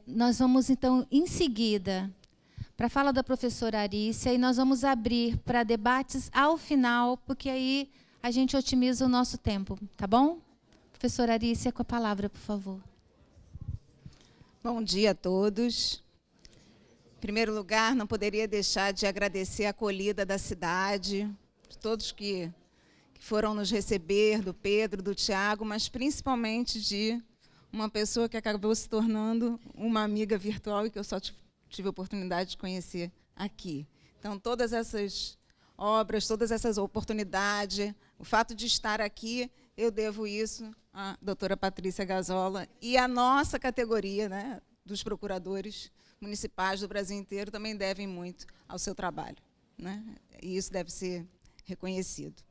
Nós vamos, então, em seguida, para a fala da professora Arícia, e nós vamos abrir para debates ao final, porque aí a gente otimiza o nosso tempo, tá bom? Professora Arícia, com a palavra, por favor. Bom dia a todos. Em primeiro lugar, não poderia deixar de agradecer a acolhida da cidade, de todos que foram nos receber, do Pedro, do Tiago, mas principalmente de uma pessoa que acabou se tornando uma amiga virtual e que eu só tive a oportunidade de conhecer aqui. Então, todas essas obras, todas essas oportunidades, o fato de estar aqui, eu devo isso à doutora Patrícia Gazola e a nossa categoria, né, dos procuradores municipais do Brasil inteiro também devem muito ao seu trabalho, né? E isso deve ser reconhecido.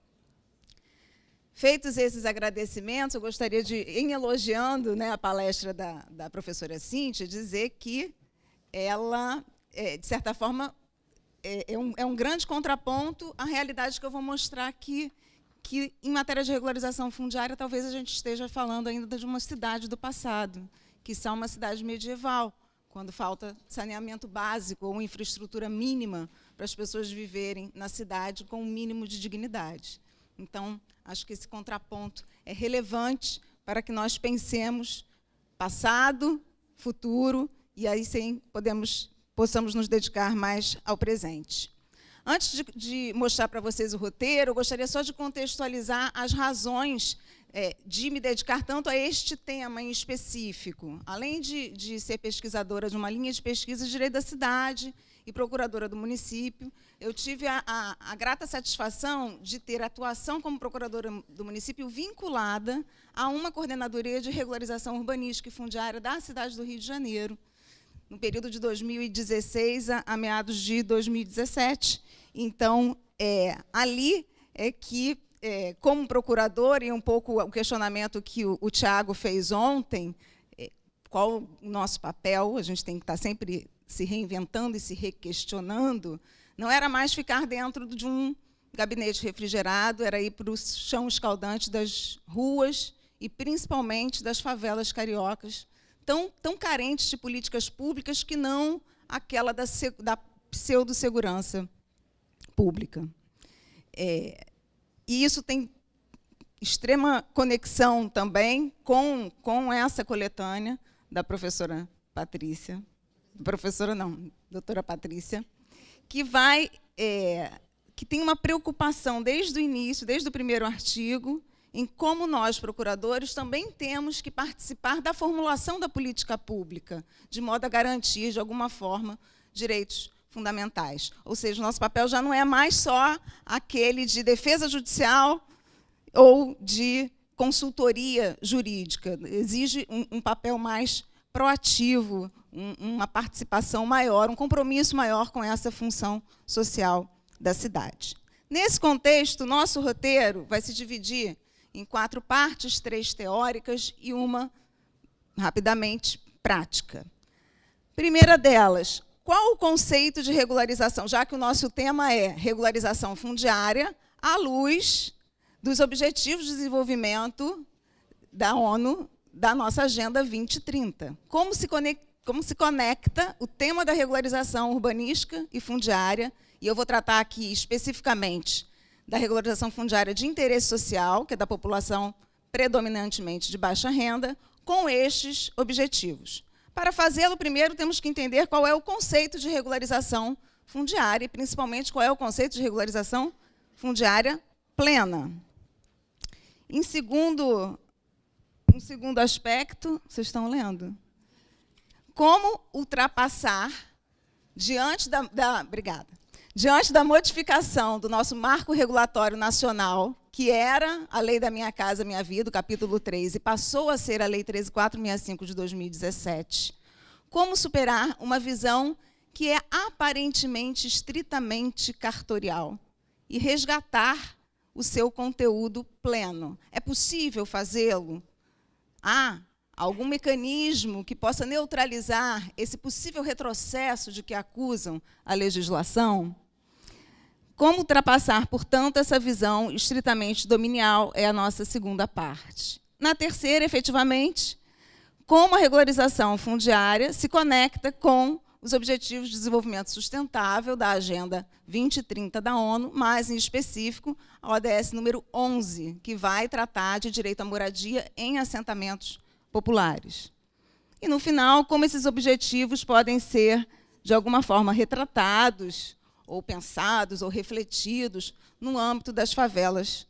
Feitos esses agradecimentos, eu gostaria de, em elogiando, né, a palestra da professora Cíntia, dizer que ela, de certa forma, é um grande contraponto à realidade que eu vou mostrar aqui, que, em matéria de regularização fundiária, talvez a gente esteja falando ainda de uma cidade do passado, que são uma cidade medieval, quando falta saneamento básico ou infraestrutura mínima para as pessoas viverem na cidade com um mínimo de dignidade. Então, acho que esse contraponto é relevante para que nós pensemos passado, futuro, e aí sim possamos nos dedicar mais ao presente. Antes de mostrar para vocês o roteiro, eu gostaria só de contextualizar as razões de me dedicar tanto a este tema em específico. Além de ser pesquisadora de uma linha de pesquisa de direito da cidade e procuradora do município, eu tive a grata satisfação de ter atuação como procuradora do município vinculada a uma coordenadoria de regularização urbanística e fundiária da cidade do Rio de Janeiro, no período de 2016 a meados de 2017. Então, ali é que, como procurador, e um pouco o questionamento que o Tiago fez ontem, qual o nosso papel, a gente tem que estar sempre se reinventando e se requestionando, não era mais ficar dentro de um gabinete refrigerado, era ir para o chão escaldante das ruas e, principalmente, das favelas cariocas, tão carentes de políticas públicas que não aquela da pseudo-segurança pública. E isso tem extrema conexão também com essa coletânea da professora Patrícia, doutora Patrícia, que tem uma preocupação desde o início, desde o primeiro artigo, em como nós, procuradores, também temos que participar da formulação da política pública, de modo a garantir, de alguma forma, direitos fundamentais. Ou seja, o nosso papel já não é mais só aquele de defesa judicial ou de consultoria jurídica. Exige um papel mais proativo, uma participação maior, um compromisso maior com essa função social da cidade. Nesse contexto, nosso roteiro vai se dividir em 4 partes, 3 teóricas e uma, rapidamente, prática. Primeira delas, qual o conceito de regularização? Já que o nosso tema é regularização fundiária, à luz dos Objetivos de Desenvolvimento da ONU, da nossa Agenda 2030. Como se conecta o tema da regularização urbanística e fundiária, e eu vou tratar aqui especificamente da regularização fundiária de interesse social, que é da população predominantemente de baixa renda, com estes objetivos. Para fazê-lo, primeiro temos que entender qual é o conceito de regularização fundiária, e principalmente qual é o conceito de regularização fundiária plena. Um segundo aspecto, vocês estão lendo? Como ultrapassar, diante da modificação do nosso marco regulatório nacional, que era a Lei da Minha Casa Minha Vida, o capítulo 3, e passou a ser a Lei 13.465 de 2017, como superar uma visão que é aparentemente estritamente cartorial e resgatar o seu conteúdo pleno? É possível fazê-lo? Há algum mecanismo que possa neutralizar esse possível retrocesso de que acusam a legislação? Como ultrapassar, portanto, essa visão estritamente dominial é a nossa segunda parte. Na terceira, efetivamente, como a regularização fundiária se conecta com os Objetivos de Desenvolvimento Sustentável da Agenda 2030 da ONU, mais em específico a ODS número 11, que vai tratar de direito à moradia em assentamentos populares. E, no final, como esses objetivos podem ser, de alguma forma, retratados, ou pensados, ou refletidos, no âmbito das favelas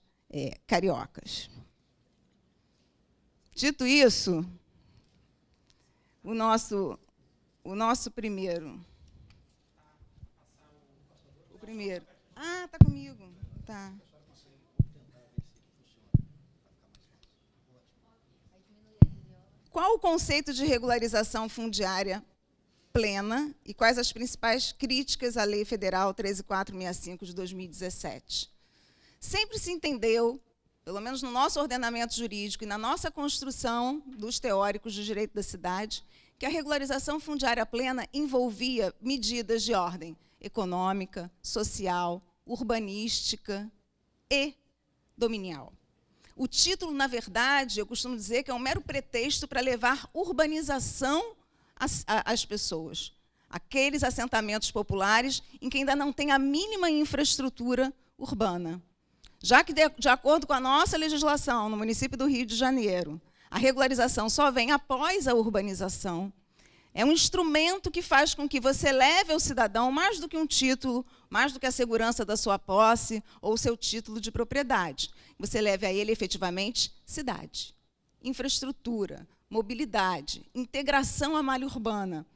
cariocas. Dito isso, o nosso primeiro. O primeiro. Ah, está comigo. Tá. Qual o conceito de regularização fundiária plena e quais as principais críticas à Lei Federal 13.465 de 2017? Sempre se entendeu, pelo menos no nosso ordenamento jurídico e na nossa construção dos teóricos de direito da cidade, que a regularização fundiária plena envolvia medidas de ordem econômica, social, urbanística e dominial. O título, na verdade, eu costumo dizer que é um mero pretexto para levar urbanização às pessoas, aqueles assentamentos populares em que ainda não tem a mínima infraestrutura urbana. Já que, de acordo com a nossa legislação no município do Rio de Janeiro, a regularização só vem após a urbanização, é um instrumento que faz com que você leve ao cidadão mais do que um título, mais do que a segurança da sua posse ou o seu título de propriedade. Você leve a ele, efetivamente, cidade, infraestrutura, mobilidade, integração à malha urbana.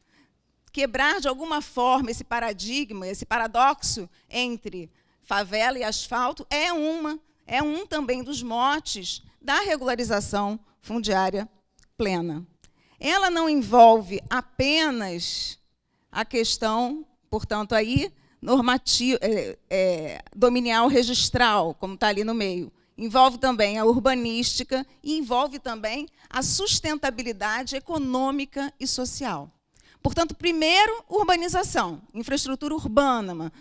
Quebrar, de alguma forma, esse paradigma, esse paradoxo entre favela e asfalto é um também dos motes da regularização fundiária plena. Ela não envolve apenas a questão, portanto, aí, dominial registral, como está ali no meio. Envolve também a urbanística e envolve também a sustentabilidade econômica e social. Portanto, primeiro, urbanização, infraestrutura urbana,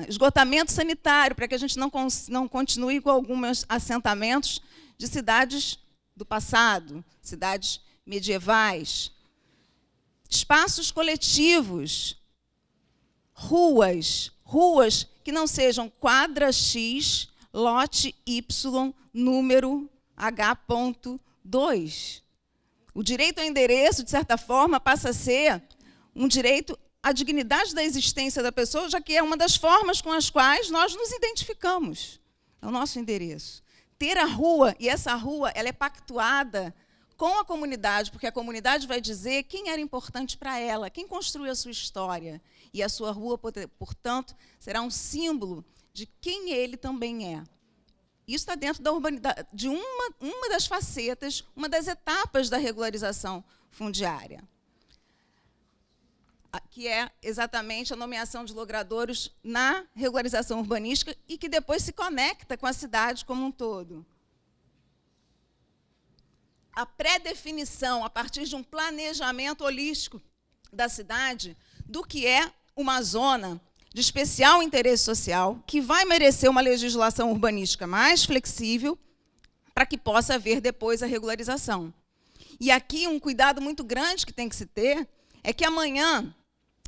esgotamento sanitário, para que a gente não continue com alguns assentamentos de cidades do passado, cidades medievais. Espaços coletivos, ruas que não sejam quadra X, lote Y, número H.2. O direito ao endereço, de certa forma, passa a ser um direito à dignidade da existência da pessoa, já que é uma das formas com as quais nós nos identificamos. É o nosso endereço. Ter a rua, e essa rua ela é pactuada com a comunidade, porque a comunidade vai dizer quem era importante para ela, quem construiu a sua história. E a sua rua, portanto, será um símbolo de quem ele também é. Isso está dentro da urbanidade, de uma das facetas, uma das etapas da regularização fundiária, que é exatamente a nomeação de logradouros na regularização urbanística e que depois se conecta com a cidade como um todo. A pré-definição, a partir de um planejamento holístico da cidade, do que é uma zona de especial interesse social, que vai merecer uma legislação urbanística mais flexível, para que possa haver depois a regularização. E aqui um cuidado muito grande que tem que se ter é que amanhã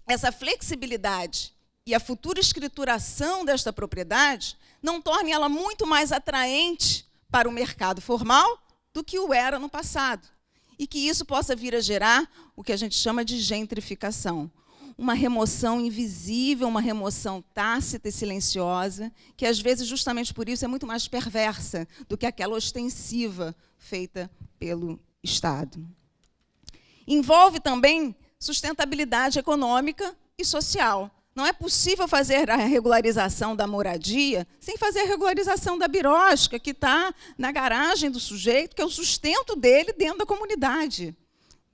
essa flexibilidade e a futura escrituração desta propriedade não torne ela muito mais atraente para o mercado formal do que o era no passado. E que isso possa vir a gerar o que a gente chama de gentrificação. Uma remoção invisível, uma remoção tácita e silenciosa, que, às vezes, justamente por isso, é muito mais perversa do que aquela ostensiva feita pelo Estado. Envolve também sustentabilidade econômica e social. Não é possível fazer a regularização da moradia sem fazer a regularização da birosca, que está na garagem do sujeito, que é o sustento dele dentro da comunidade.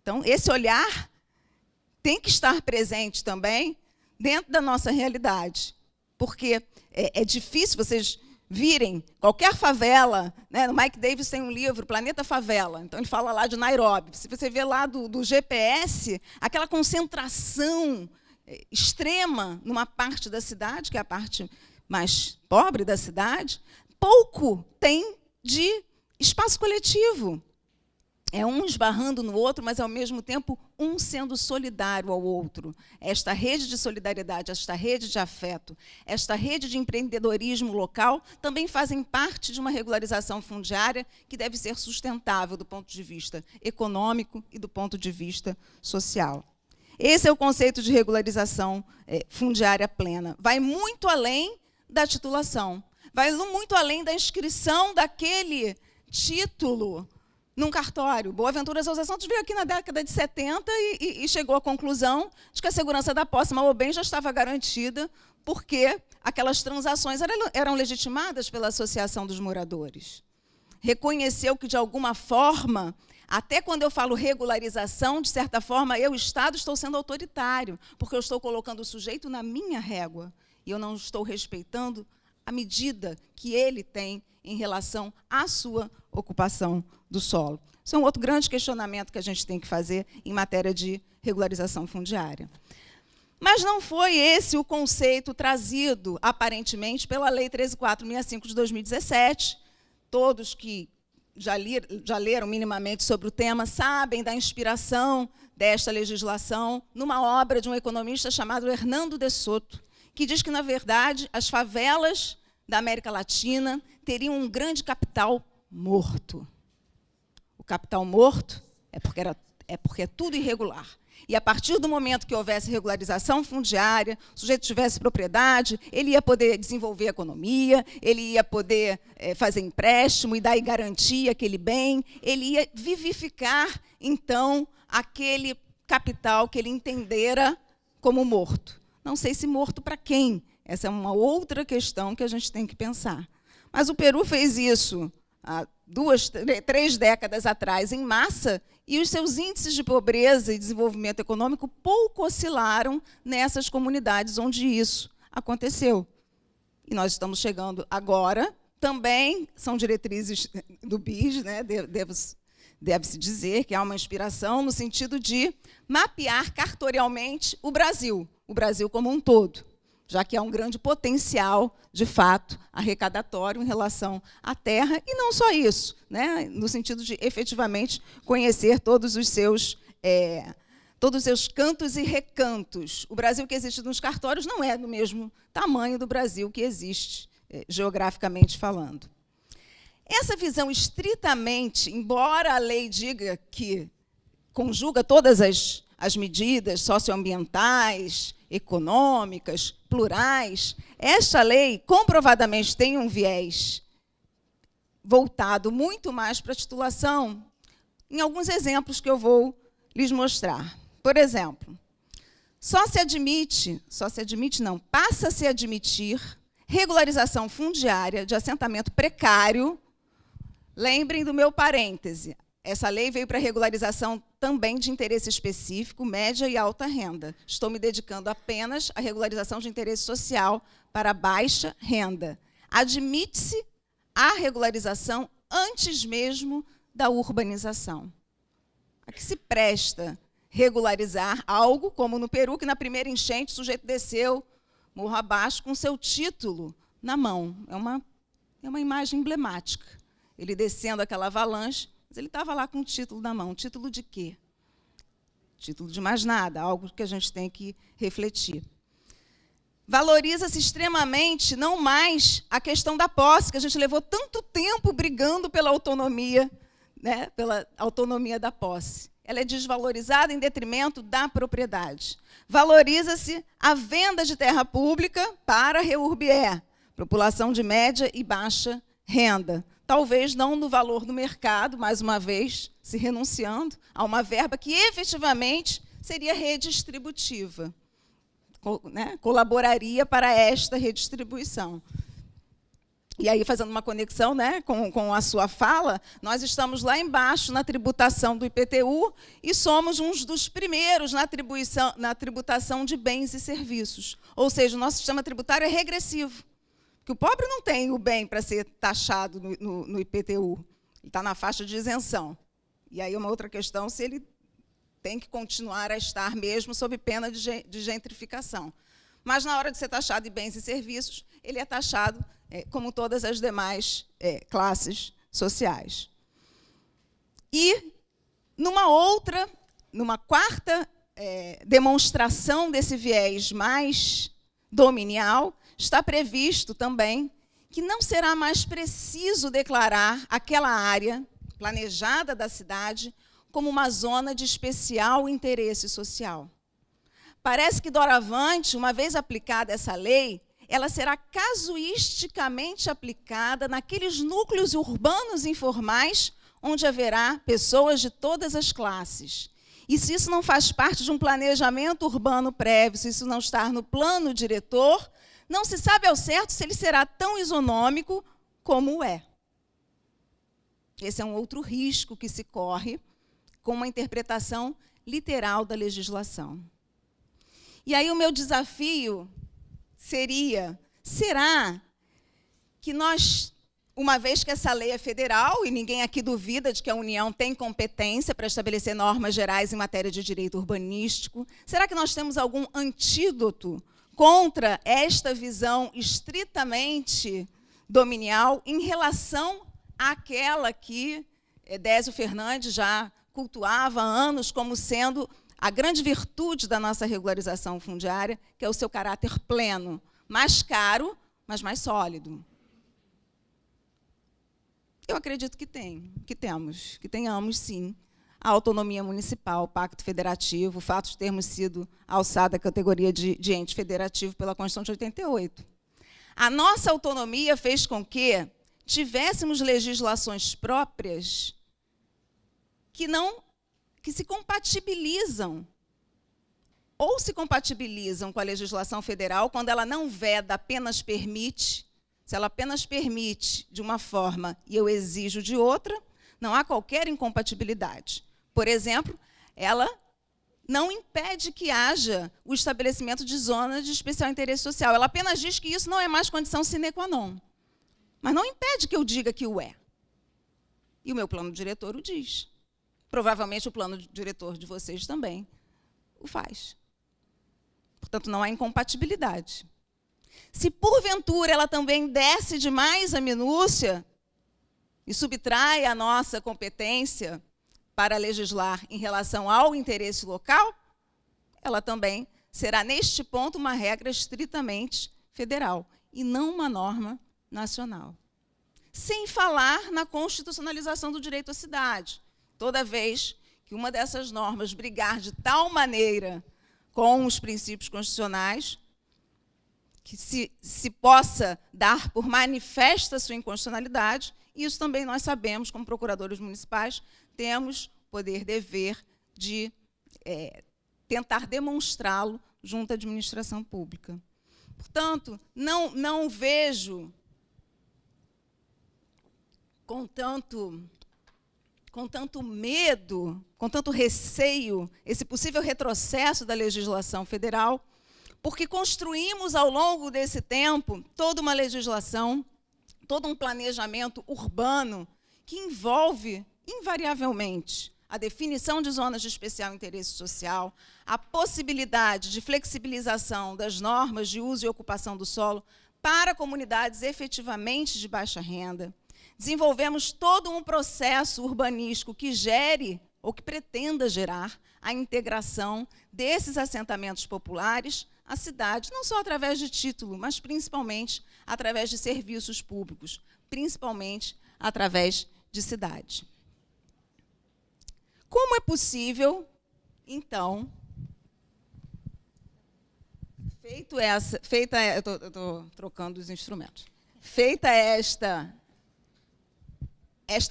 Então, esse olhar tem que estar presente também dentro da nossa realidade. Porque é difícil vocês virem qualquer favela, né? O Mike Davis tem um livro, Planeta Favela, então ele fala lá de Nairobi. Se você vê lá do GPS, aquela concentração extrema numa parte da cidade, que é a parte mais pobre da cidade, pouco tem de espaço coletivo. É um esbarrando no outro, mas, ao mesmo tempo, um sendo solidário ao outro. Esta rede de solidariedade, esta rede de afeto, esta rede de empreendedorismo local também fazem parte de uma regularização fundiária que deve ser sustentável do ponto de vista econômico e do ponto de vista social. Esse é o conceito de regularização fundiária plena. Vai muito além da titulação, vai muito além da inscrição daquele título num cartório. Boaventura Souza Santos veio aqui na década de 70 e chegou à conclusão de que a segurança da posse, mal ou bem, já estava garantida, porque aquelas transações eram legitimadas pela Associação dos Moradores. Reconheceu que, de alguma forma, até quando eu falo regularização, de certa forma, eu, Estado, estou sendo autoritário, porque eu estou colocando o sujeito na minha régua e eu não estou respeitando a medida que ele tem em relação à sua ocupação do solo. Isso é um outro grande questionamento que a gente tem que fazer em matéria de regularização fundiária. Mas não foi esse o conceito trazido, aparentemente, pela Lei 13.465 de 2017. Todos que já leram minimamente sobre o tema sabem da inspiração desta legislação numa obra de um economista chamado Hernando de Soto, que diz que, na verdade, as favelas da América Latina teriam um grande capital morto. O capital morto é porque é tudo irregular. E, a partir do momento que houvesse regularização fundiária, o sujeito tivesse propriedade, ele ia poder desenvolver a economia, ele ia poder fazer empréstimo e dar garantia àquele bem, ele ia vivificar, então, aquele capital que ele entendera como morto. Não sei se morto para quem. Essa é uma outra questão que a gente tem que pensar. Mas o Peru fez isso há 3 décadas atrás, em massa, e os seus índices de pobreza e desenvolvimento econômico pouco oscilaram nessas comunidades onde isso aconteceu. E nós estamos chegando agora, também são diretrizes do BIS, né? Deve-se dizer que há uma inspiração no sentido de mapear cartorialmente o Brasil como um todo, já que há um grande potencial, de fato, arrecadatório em relação à terra, e não só isso, né, no sentido de, efetivamente, conhecer todos os seus cantos e recantos. O Brasil que existe nos cartórios não é do mesmo tamanho do Brasil que existe, geograficamente falando. Essa visão estritamente, embora a lei diga que conjuga todas as medidas socioambientais, econômicas, plurais, esta lei comprovadamente tem um viés voltado muito mais para a titulação, em alguns exemplos que eu vou lhes mostrar. Por exemplo, passa a se admitir regularização fundiária de assentamento precário. Lembrem do meu parêntese. Essa lei veio para regularização também de interesse específico, média e alta renda. Estou me dedicando apenas à regularização de interesse social para baixa renda. Admite-se a regularização antes mesmo da urbanização. A que se presta regularizar algo, como no Peru, que na primeira enchente o sujeito desceu morro abaixo com seu título na mão. É uma imagem emblemática. Ele descendo aquela avalanche, mas ele estava lá com o título na mão. Título de quê? Título de mais nada, algo que a gente tem que refletir. Valoriza-se extremamente, não mais, a questão da posse, que a gente levou tanto tempo brigando pela autonomia, né, pela autonomia da posse. Ela é desvalorizada em detrimento da propriedade. Valoriza-se a venda de terra pública para a reurbié, população de média e baixa renda. Talvez não no valor do mercado, mais uma vez, se renunciando a uma verba que efetivamente seria redistributiva. colaboraria para esta redistribuição. E aí, fazendo uma conexão, né, com a sua fala, nós estamos lá embaixo na tributação do IPTU e somos uns dos primeiros na tributação de bens e serviços. Ou seja, o nosso sistema tributário é regressivo, porque o pobre não tem o bem para ser taxado no IPTU, ele está na faixa de isenção. E aí uma outra questão, se ele tem que continuar a estar mesmo sob pena de gentrificação. Mas, na hora de ser taxado em bens e serviços, ele é taxado como todas as demais classes sociais. E, numa quarta demonstração desse viés mais dominial, está previsto também que não será mais preciso declarar aquela área planejada da cidade como uma zona de especial interesse social. Parece que, doravante, uma vez aplicada essa lei, ela será casuisticamente aplicada naqueles núcleos urbanos informais onde haverá pessoas de todas as classes. E se isso não faz parte de um planejamento urbano prévio, se isso não está no plano diretor, não se sabe ao certo se ele será tão isonômico como é. Esse é um outro risco que se corre com uma interpretação literal da legislação. E aí o meu desafio será que nós, uma vez que essa lei é federal, e ninguém aqui duvida de que a União tem competência para estabelecer normas gerais em matéria de direito urbanístico, será que nós temos algum antídoto contra esta visão estritamente dominial em relação àquela que Décio Fernandes já cultuava há anos como sendo a grande virtude da nossa regularização fundiária, que é o seu caráter pleno, mais caro, mas mais sólido? Eu acredito que tenhamos, sim, a autonomia municipal, o pacto federativo, o fato de termos sido alçada a categoria de ente federativo pela Constituição de 88. A nossa autonomia fez com que tivéssemos legislações próprias que se compatibilizam, ou se compatibilizam com a legislação federal quando ela não veda, apenas permite. Se ela apenas permite de uma forma e eu exijo de outra, não há qualquer incompatibilidade. Por exemplo, ela não impede que haja o estabelecimento de zonas de especial interesse social. Ela apenas diz que isso não é mais condição sine qua non. Mas não impede que eu diga que o é. E o meu plano diretor o diz. Provavelmente o plano diretor de vocês também o faz. Portanto, não há incompatibilidade. Se, porventura, ela também desce demais a minúcia e subtrai a nossa competência para legislar em relação ao interesse local, ela também será, neste ponto, uma regra estritamente federal e não uma norma nacional. Sem falar na constitucionalização do direito à cidade. Toda vez que uma dessas normas brigar de tal maneira com os princípios constitucionais, que se possa dar por manifesta sua inconstitucionalidade, isso também nós sabemos, como procuradores municipais, temos poder, dever de tentar demonstrá-lo junto à administração pública. Portanto, não vejo com tanto medo, com tanto receio, esse possível retrocesso da legislação federal, porque construímos ao longo desse tempo toda uma legislação, todo um planejamento urbano que envolve, invariavelmente, a definição de zonas de especial interesse social, a possibilidade de flexibilização das normas de uso e ocupação do solo para comunidades efetivamente de baixa renda. Desenvolvemos todo um processo urbanístico que gere, ou que pretenda gerar, a integração desses assentamentos populares à cidade, não só através de título, mas principalmente através de serviços públicos, principalmente através de cidade. Como é possível, então, eu estou trocando os instrumentos, feita esta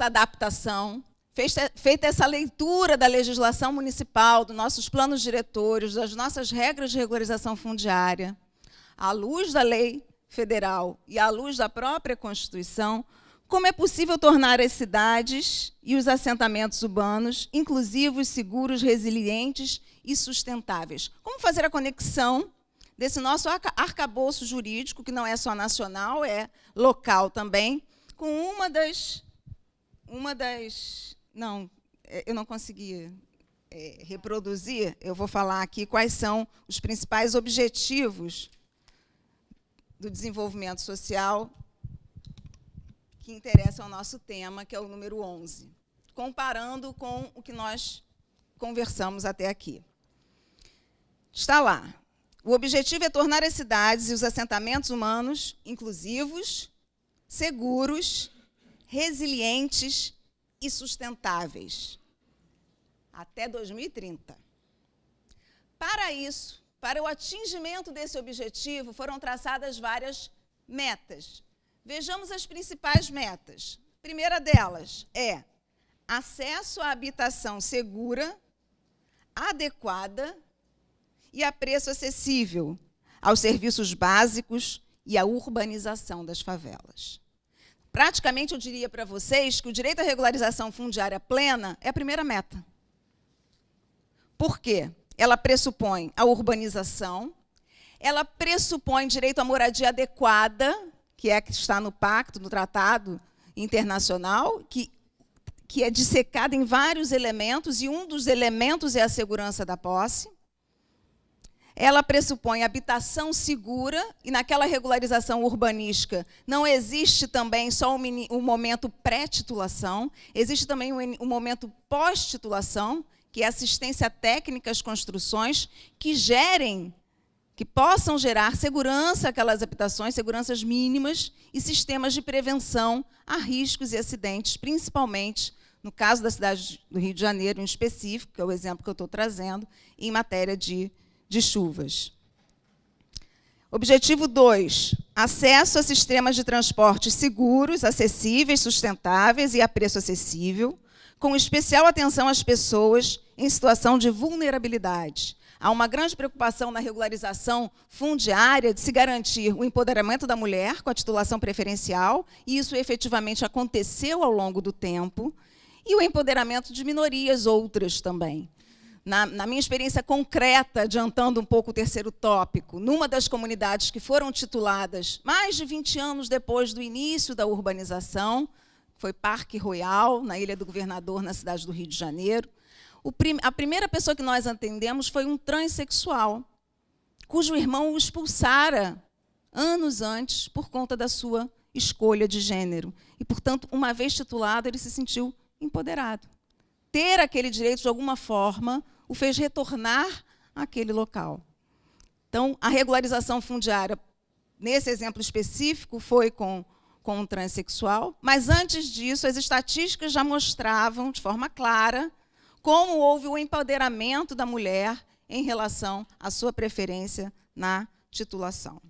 adaptação, feita essa leitura da legislação municipal, dos nossos planos diretores, das nossas regras de regularização fundiária, à luz da lei federal e à luz da própria Constituição, como é possível tornar as cidades e os assentamentos urbanos inclusivos, seguros, resilientes e sustentáveis? Como fazer a conexão desse nosso arcabouço jurídico, que não é só nacional, é local também, com uma das... Não, eu não consegui reproduzir, eu vou falar aqui quais são os principais objetivos do desenvolvimento social que interessam ao nosso tema, que é o número 11, comparando com o que nós conversamos até aqui. Está lá. O objetivo é tornar as cidades e os assentamentos humanos inclusivos, seguros, resilientes e sustentáveis até 2030. Para isso, para o atingimento desse objetivo, foram traçadas várias metas. Vejamos as principais metas. A primeira delas é acesso à habitação segura, adequada e a preço acessível aos serviços básicos e à urbanização das favelas. Praticamente, eu diria para vocês que o direito à regularização fundiária plena é a primeira meta. Por quê? Ela pressupõe a urbanização, ela pressupõe direito à moradia adequada, que está no pacto, no tratado internacional, que é dissecada em vários elementos, e um dos elementos é a segurança da posse. Ela pressupõe habitação segura, e naquela regularização urbanística não existe também só o momento pré-titulação, existe também o momento pós-titulação, que é assistência técnica às construções, que possam gerar segurança àquelas habitações, seguranças mínimas e sistemas de prevenção a riscos e acidentes, principalmente no caso da cidade do Rio de Janeiro, em específico, que é o exemplo que eu estou trazendo, em matéria de chuvas. Objetivo 2, acesso a sistemas de transporte seguros, acessíveis, sustentáveis e a preço acessível, com especial atenção às pessoas em situação de vulnerabilidade. Há uma grande preocupação na regularização fundiária de se garantir o empoderamento da mulher com a titulação preferencial, e isso efetivamente aconteceu ao longo do tempo, e o empoderamento de minorias outras também. Na minha experiência concreta, adiantando um pouco o terceiro tópico, numa das comunidades que foram tituladas mais de 20 anos depois do início da urbanização, foi Parque Royal, na Ilha do Governador, na cidade do Rio de Janeiro, a primeira pessoa que nós atendemos foi um transexual, cujo irmão o expulsara anos antes por conta da sua escolha de gênero. E, portanto, uma vez titulado, ele se sentiu empoderado. Ter aquele direito, de alguma forma, o fez retornar àquele local. Então, a regularização fundiária, nesse exemplo específico, foi com um transexual, mas, antes disso, as estatísticas já mostravam, de forma clara, como houve o empoderamento da mulher em relação à sua preferência na titulação.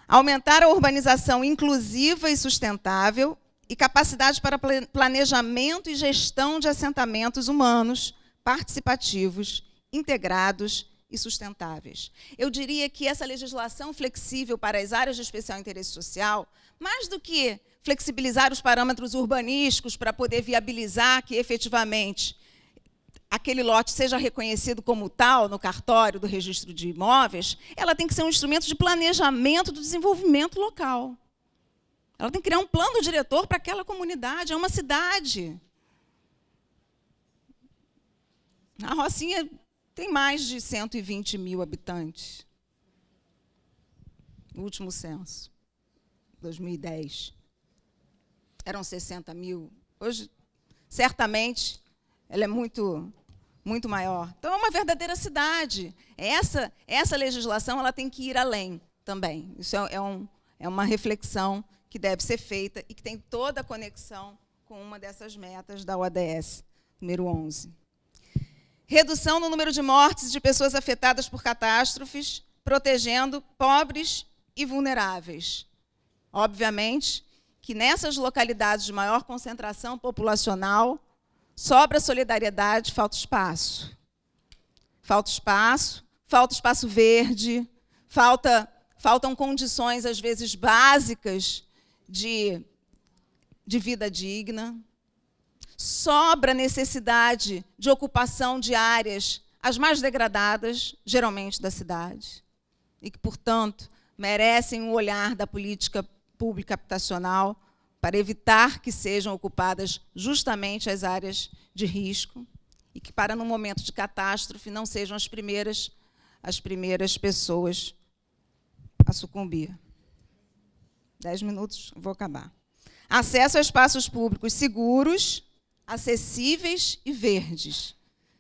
Aumentar a urbanização inclusiva e sustentável e capacidade para planejamento e gestão de assentamentos humanos, participativos, integrados e sustentáveis. Eu diria que essa legislação flexível para as áreas de especial interesse social, mais do que flexibilizar os parâmetros urbanísticos para poder viabilizar que, efetivamente, aquele lote seja reconhecido como tal no cartório do registro de imóveis, ela tem que ser um instrumento de planejamento do desenvolvimento local. Ela tem que criar um plano diretor para aquela comunidade, é uma cidade. A Rocinha tem mais de 120 mil habitantes. No último censo, 2010. Eram 60 mil. Hoje, certamente, ela é muito maior. Então, é uma verdadeira cidade. Essa legislação ela tem que ir além também. Isso é uma reflexão que deve ser feita e que tem toda a conexão com uma dessas metas da ODS, número 11. Redução no número de mortes de pessoas afetadas por catástrofes, protegendo pobres e vulneráveis. Obviamente que nessas localidades de maior concentração populacional, sobra solidariedade, falta espaço. Falta espaço verde, faltam condições, às vezes, básicas de vida digna. Sobra necessidade de ocupação de áreas as mais degradadas, geralmente, da cidade, e que, portanto, merecem um olhar da política pública habitacional para evitar que sejam ocupadas justamente as áreas de risco e que, para, no momento de catástrofe, não sejam as primeiras pessoas a sucumbir. 10 minutos, vou acabar. Acesso a espaços públicos seguros, acessíveis e verdes.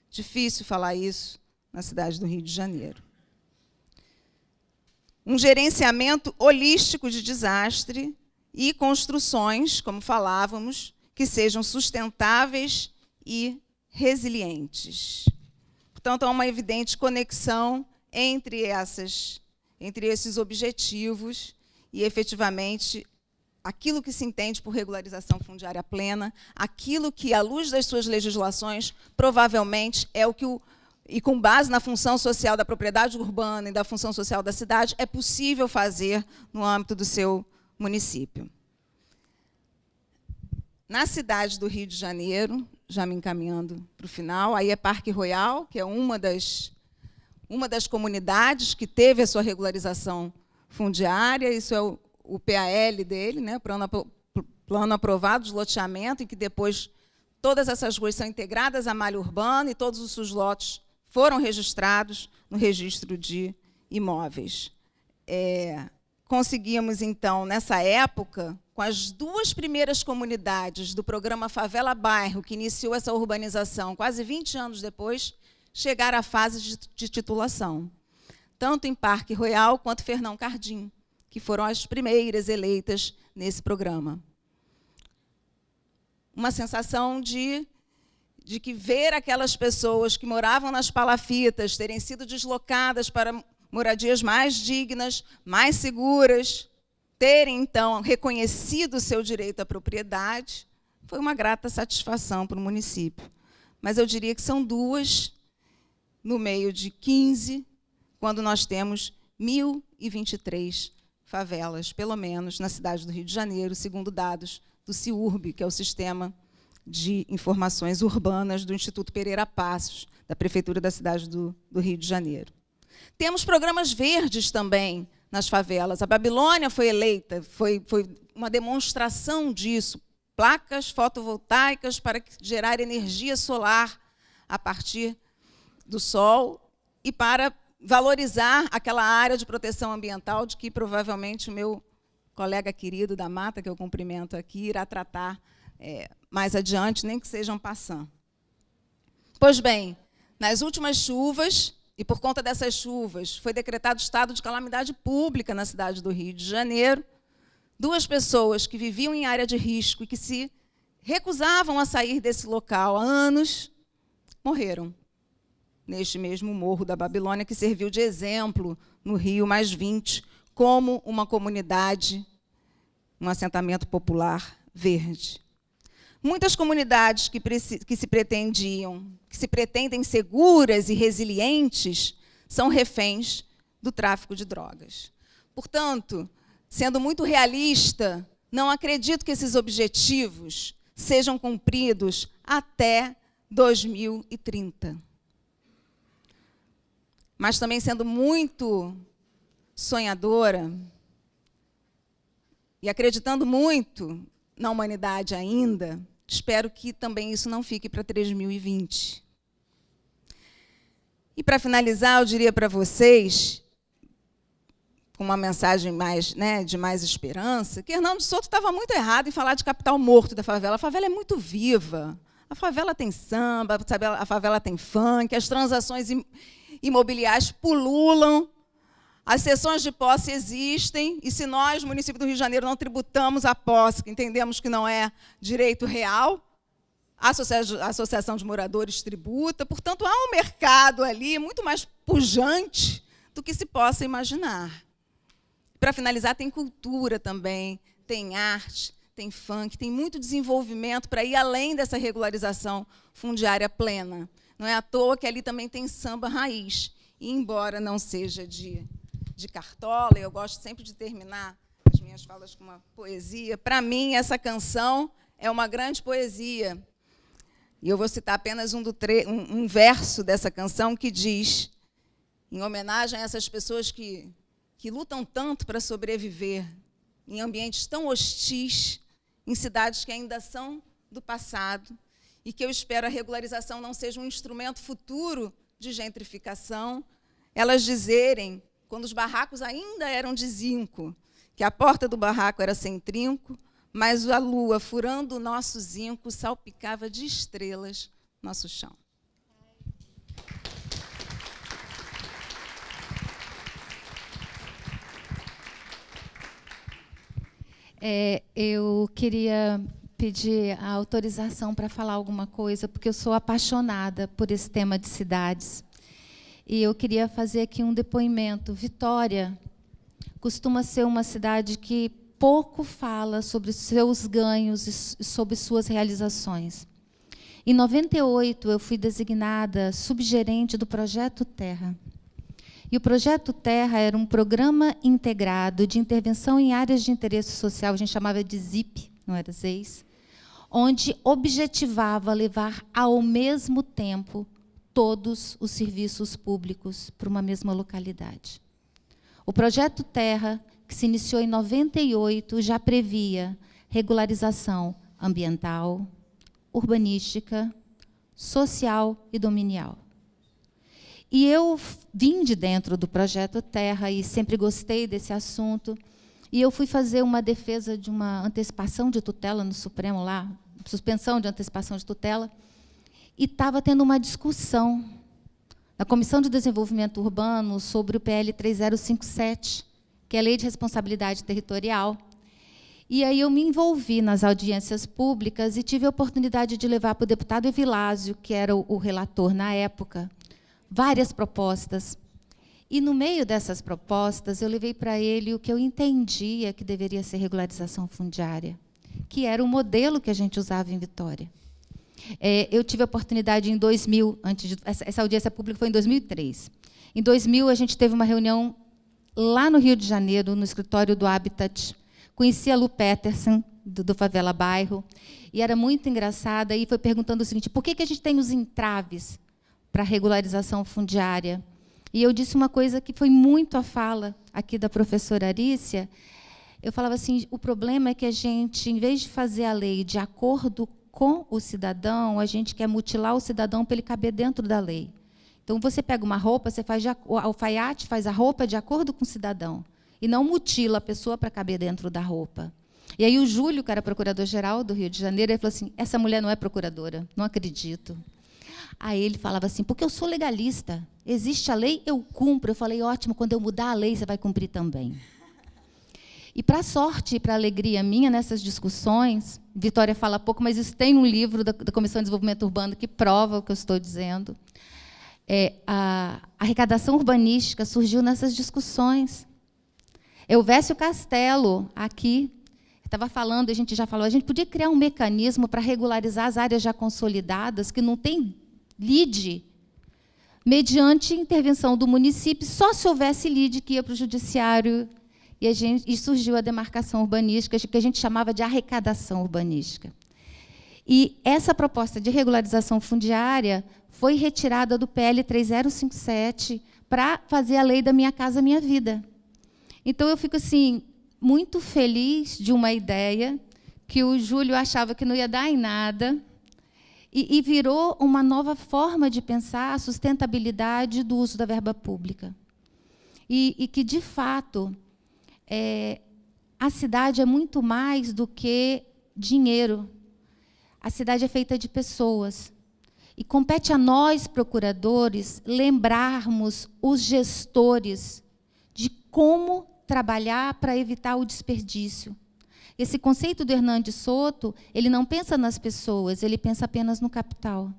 Difícil falar isso na cidade do Rio de Janeiro. Um gerenciamento holístico de desastre e construções, como falávamos, que sejam sustentáveis e resilientes. Portanto, há uma evidente conexão entre esses objetivos e, efetivamente, aquilo que se entende por regularização fundiária plena, aquilo que, à luz das suas legislações, provavelmente é o que, e com base na função social da propriedade urbana e da função social da cidade, é possível fazer no âmbito do seu município. Na cidade do Rio de Janeiro, já me encaminhando para o final, aí é Parque Royal, que é uma das comunidades que teve a sua regularização fundiária, isso é o PAL dele, né, plano aprovado de loteamento, em que depois todas essas ruas são integradas à malha urbana e todos os seus lotes foram registrados no registro de imóveis. Conseguimos, então, nessa época, com as 2 primeiras comunidades do programa Favela Bairro, que iniciou essa urbanização quase 20 anos depois, chegar à fase de titulação, tanto em Parque Royal quanto Fernão Cardim, que foram as primeiras eleitas nesse programa. Uma sensação de que ver aquelas pessoas que moravam nas palafitas terem sido deslocadas para moradias mais dignas, mais seguras, terem, então, reconhecido o seu direito à propriedade, foi uma grata satisfação para o município. Mas eu diria que são 2 no meio de 15, quando nós temos 1.023 favelas, pelo menos, na cidade do Rio de Janeiro, segundo dados do CIURB, que é o Sistema de Informações Urbanas do Instituto Pereira Passos, da Prefeitura da cidade do Rio de Janeiro. Temos programas verdes também nas favelas. A Babilônia foi eleita, foi uma demonstração disso, placas fotovoltaicas para gerar energia solar a partir do sol e para valorizar aquela área de proteção ambiental de que provavelmente o meu colega querido da Mata, que eu cumprimento aqui, irá tratar mais adiante, nem que sejam passando. Pois bem, nas últimas chuvas, e por conta dessas chuvas, foi decretado estado de calamidade pública na cidade do Rio de Janeiro. 2 pessoas que viviam em área de risco e que se recusavam a sair desse local há anos, morreram neste mesmo Morro da Babilônia, que serviu de exemplo no Rio ¡20, como uma comunidade, um assentamento popular verde. Muitas comunidades que se pretendem seguras e resilientes são reféns do tráfico de drogas. Portanto, sendo muito realista, não acredito que esses objetivos sejam cumpridos até 2030. Mas também, sendo muito sonhadora e acreditando muito na humanidade ainda, espero que também isso não fique para 2020. E, para finalizar, eu diria para vocês, com uma mensagem de mais esperança, que Hernando de Soto estava muito errado em falar de capital morto da favela. A favela é muito viva. A favela tem samba, a favela tem funk, as transações imobiliárias pululam, as sessões de posse existem, e se nós, município do Rio de Janeiro, não tributamos a posse, que entendemos que não é direito real, a Associação de Moradores tributa, portanto, há um mercado ali muito mais pujante do que se possa imaginar. Para finalizar, tem cultura também, tem arte, tem funk, tem muito desenvolvimento para ir além dessa regularização fundiária plena. Não é à toa que ali também tem samba raiz. E, embora não seja de Cartola, eu gosto sempre de terminar as minhas falas com uma poesia, para mim, essa canção é uma grande poesia. E eu vou citar apenas um verso dessa canção que diz, em homenagem a essas pessoas que lutam tanto para sobreviver em ambientes tão hostis, em cidades que ainda são do passado, e que eu espero a regularização não seja um instrumento futuro de gentrificação, elas dizerem, quando os barracos ainda eram de zinco, que a porta do barraco era sem trinco, mas a lua, furando o nosso zinco, salpicava de estrelas nosso chão. Eu queria pedir a autorização para falar alguma coisa, porque eu sou apaixonada por esse tema de cidades. E eu queria fazer aqui um depoimento. Vitória costuma ser uma cidade que pouco fala sobre seus ganhos e sobre suas realizações. Em 98, eu fui designada subgerente do Projeto Terra. E o Projeto Terra era um programa integrado de intervenção em áreas de interesse social, a gente chamava de ZIP, não era ZEIS, onde objetivava levar ao mesmo tempo todos os serviços públicos para uma mesma localidade. O Projeto Terra, que se iniciou em 98, já previa regularização ambiental, urbanística, social e dominial. E eu vim de dentro do Projeto Terra e sempre gostei desse assunto. E eu fui fazer uma defesa de uma antecipação de tutela no Supremo lá, suspensão de antecipação de tutela, e estava tendo uma discussão na Comissão de Desenvolvimento Urbano sobre o PL 3057, que é a Lei de Responsabilidade Territorial. E aí eu me envolvi nas audiências públicas e tive a oportunidade de levar para o deputado Evilásio, que era o relator na época, várias propostas. E, no meio dessas propostas, eu levei para ele o que eu entendia que deveria ser regularização fundiária, que era o modelo que a gente usava em Vitória. Eu tive a oportunidade em 2000, essa audiência pública foi em 2003. Em 2000, a gente teve uma reunião lá no Rio de Janeiro, no escritório do Habitat. Conheci a Lu Peterson, do Favela Bairro, e era muito engraçada, e foi perguntando o seguinte, por que a gente tem os entraves para a regularização fundiária? E eu disse uma coisa que foi muito a fala aqui da professora Arícia. Eu falava assim, o problema é que a gente, em vez de fazer a lei de acordo com o cidadão, a gente quer mutilar o cidadão para ele caber dentro da lei. Então, você pega uma roupa, você faz o alfaiate faz a roupa de acordo com o cidadão, e não mutila a pessoa para caber dentro da roupa. E aí o Júlio, que era procurador-geral do Rio de Janeiro, ele falou assim, essa mulher não é procuradora, não acredito. Aí ele falava assim, porque eu sou legalista, existe a lei, eu cumpro. Eu falei, ótimo, quando eu mudar a lei, você vai cumprir também. E, para sorte e para alegria minha, nessas discussões, Vitória fala pouco, mas isso tem um livro da Comissão de Desenvolvimento Urbano que prova o que eu estou dizendo. A arrecadação urbanística surgiu nessas discussões. Elvésio Castelo, aqui, estava falando, a gente já falou, a gente podia criar um mecanismo para regularizar as áreas já consolidadas, que não tem lide, mediante intervenção do município, só se houvesse lide que ia para o judiciário, e surgiu a demarcação urbanística, que a gente chamava de arrecadação urbanística. E essa proposta de regularização fundiária foi retirada do PL 3057 para fazer a lei da Minha Casa Minha Vida. Então, eu fico assim, muito feliz de uma ideia que o Júlio achava que não ia dar em nada, e virou uma nova forma de pensar a sustentabilidade do uso da verba pública. E que, de fato, a cidade é muito mais do que dinheiro. A cidade é feita de pessoas. E compete a nós, procuradores, lembrarmos os gestores de como trabalhar para evitar o desperdício. Esse conceito do Hernandes Soto, ele não pensa nas pessoas, ele pensa apenas no capital.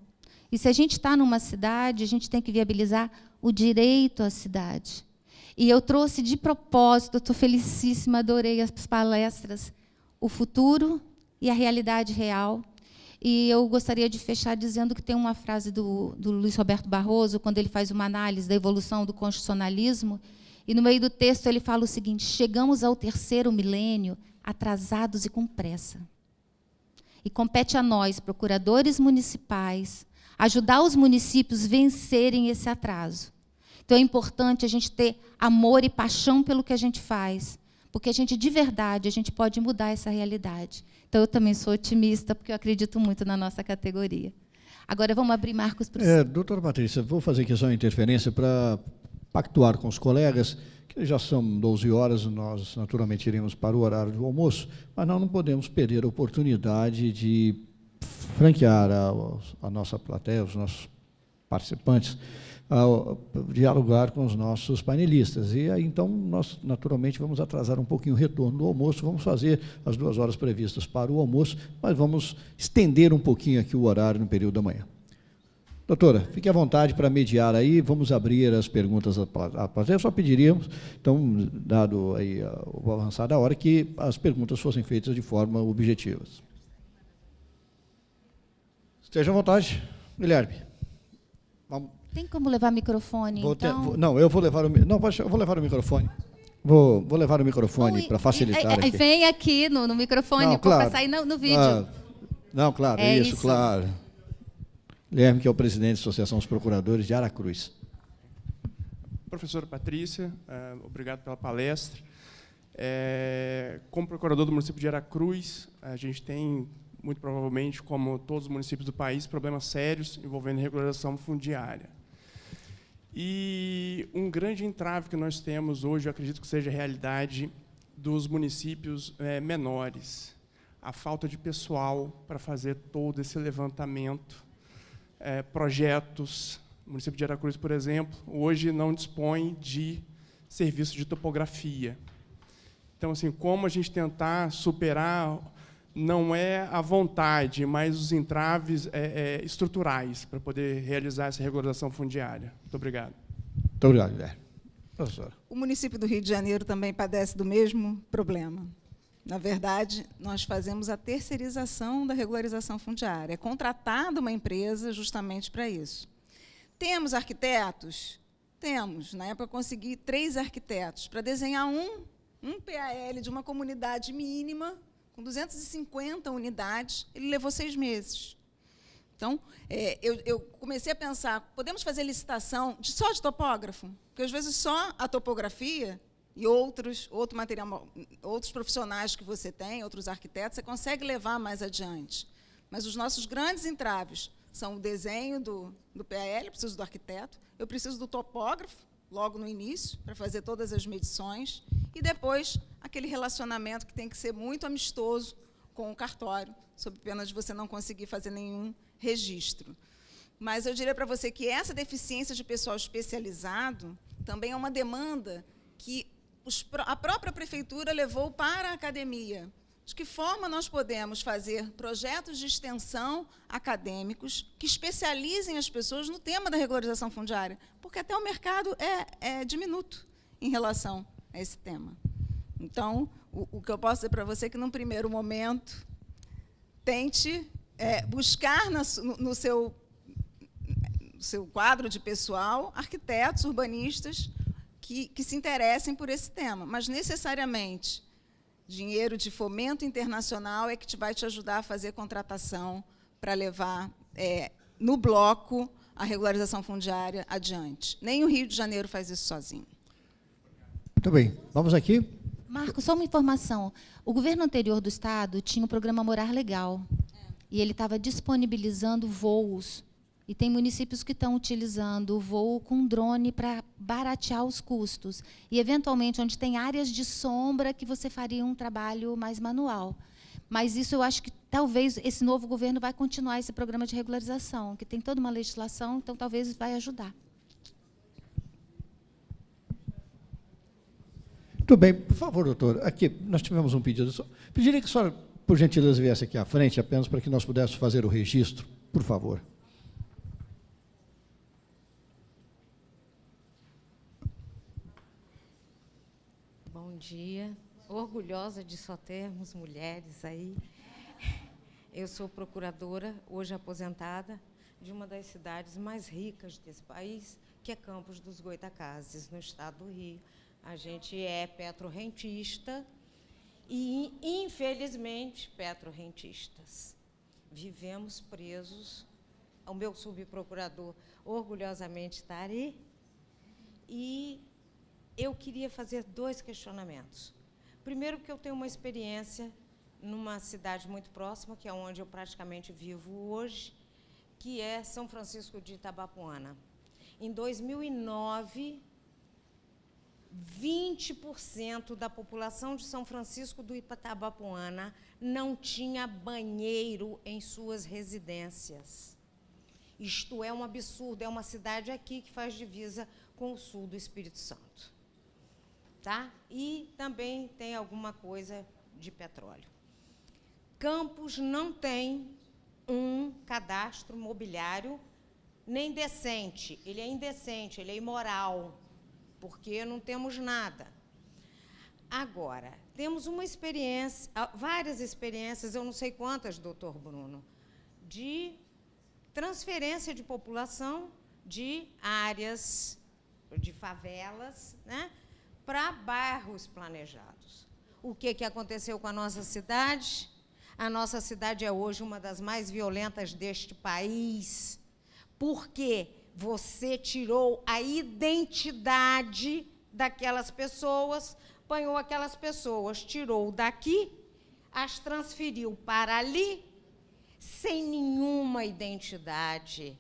E se a gente está numa cidade, a gente tem que viabilizar o direito à cidade. E eu trouxe de propósito, estou felicíssima, adorei as palestras, o futuro e a realidade real. E eu gostaria de fechar dizendo que tem uma frase do Luiz Roberto Barroso, quando ele faz uma análise da evolução do constitucionalismo, e no meio do texto ele fala o seguinte: chegamos ao 3º milênio atrasados e com pressa. E compete a nós, procuradores municipais, ajudar os municípios a vencerem esse atraso. Então é importante a gente ter amor e paixão pelo que a gente faz, porque a gente, de verdade, a gente pode mudar essa realidade. Então, eu também sou otimista, porque eu acredito muito na nossa categoria. Agora, vamos abrir, Marcos, para o... Doutora Patrícia, vou fazer aqui só uma interferência para pactuar com os colegas, que já são 12 horas, nós naturalmente iremos para o horário do almoço, mas nós não podemos perder a oportunidade de franquear a nossa plateia, os nossos participantes, dialogar com os nossos panelistas. E aí, então, nós, naturalmente, vamos atrasar um pouquinho o retorno do almoço, vamos fazer as 2 horas previstas para o almoço, mas vamos estender um pouquinho aqui o horário no período da manhã. Doutora, fique à vontade para mediar aí, vamos abrir as perguntas à plateia. Só pediríamos, então, dado aí o avançar da hora, que as perguntas fossem feitas de forma objetiva. Esteja à vontade, Guilherme. Vamos. Tem como levar microfone, então? Não, eu vou levar o eu vou levar o microfone. Vou levar o microfone para facilitar aqui. Vem aqui no microfone, não, claro. Para sair no vídeo. Não, claro, isso, claro. Guilherme, que é o presidente da Associação dos Procuradores de Aracruz. Professora Patrícia, obrigado pela palestra. Como procurador do município de Aracruz, a gente tem, muito provavelmente, como todos os municípios do país, problemas sérios envolvendo regularização fundiária. E um grande entrave que nós temos hoje, eu acredito que seja a realidade dos municípios menores, a falta de pessoal para fazer todo esse levantamento, projetos. O município de Aracruz, por exemplo, hoje não dispõe de serviço de topografia. Então, assim, como a gente tentar superar, não é a vontade, mas os entraves estruturais para poder realizar essa regularização fundiária. Muito obrigado. Muito obrigado, Guilherme. Professora. O município do Rio de Janeiro também padece do mesmo problema. Na verdade, nós fazemos a terceirização da regularização fundiária. É contratada uma empresa justamente para isso. Temos arquitetos? Temos. Na época, eu consegui 3 arquitetos para desenhar um PAL de uma comunidade mínima, com 250 unidades. Ele levou 6 meses. Então, eu comecei a pensar, podemos fazer licitação só de topógrafo? Porque, às vezes, só a topografia e outro material, outros profissionais que você tem, outros arquitetos, você consegue levar mais adiante. Mas os nossos grandes entraves são o desenho do PAL, eu preciso do arquiteto, eu preciso do topógrafo, logo no início, para fazer todas as medições, e depois aquele relacionamento que tem que ser muito amistoso com o cartório, sob pena de você não conseguir fazer nenhum registro. Mas eu diria para você que essa deficiência de pessoal especializado também é uma demanda que a própria prefeitura levou para a academia. De que forma nós podemos fazer projetos de extensão acadêmicos que especializem as pessoas no tema da regularização fundiária? Porque até o mercado é diminuto em relação a esse tema. Então, o que eu posso dizer para você é que, num primeiro momento, tente buscar no seu quadro de pessoal arquitetos, urbanistas, que se interessem por esse tema, mas, necessariamente, dinheiro de fomento internacional é que vai te ajudar a fazer contratação para levar, no bloco, a regularização fundiária adiante. Nem o Rio de Janeiro faz isso sozinho. Muito bem. Vamos aqui. Marcos, só uma informação. O governo anterior do Estado tinha o programa Morar Legal, e ele estava disponibilizando voos. E tem municípios que estão utilizando o voo com drone para baratear os custos. E, eventualmente, onde tem áreas de sombra, que você faria um trabalho mais manual. Mas isso eu acho que talvez esse novo governo vai continuar esse programa de regularização, que tem toda uma legislação, então talvez vai ajudar. Muito bem. Por favor, doutor, aqui nós tivemos um pedido. Pediria que a senhora, por gentileza, viesse aqui à frente, apenas para que nós pudéssemos fazer o registro, por favor. Bom dia, orgulhosa de só termos mulheres aí. Eu sou procuradora, hoje aposentada, de uma das cidades mais ricas desse país, que é Campos dos Goytacazes, no estado do Rio. A gente é petrorrentista e, infelizmente, petrorrentistas. Vivemos presos. O meu subprocurador orgulhosamente está ali. E eu queria fazer 2 questionamentos. Primeiro, que eu tenho uma experiência numa cidade muito próxima, que é onde eu praticamente vivo hoje, que é São Francisco de Itabapoana. Em 2009, 20% da população de São Francisco do Itabapoana não tinha banheiro em suas residências. Isto é um absurdo, é uma cidade aqui que faz divisa com o sul do Espírito Santo. Tá? E também tem alguma coisa de petróleo. Campos não tem um cadastro imobiliário nem decente, ele é indecente, ele é imoral, porque não temos nada. Agora, temos uma experiência, várias experiências, eu não sei quantas, doutor Bruno, de transferência de população de áreas, de favelas, né, para bairros planejados. O que aconteceu com a nossa cidade? A nossa cidade é hoje uma das mais violentas deste país, porque você tirou a identidade daquelas pessoas, apanhou aquelas pessoas, tirou daqui, as transferiu para ali, sem nenhuma identidade,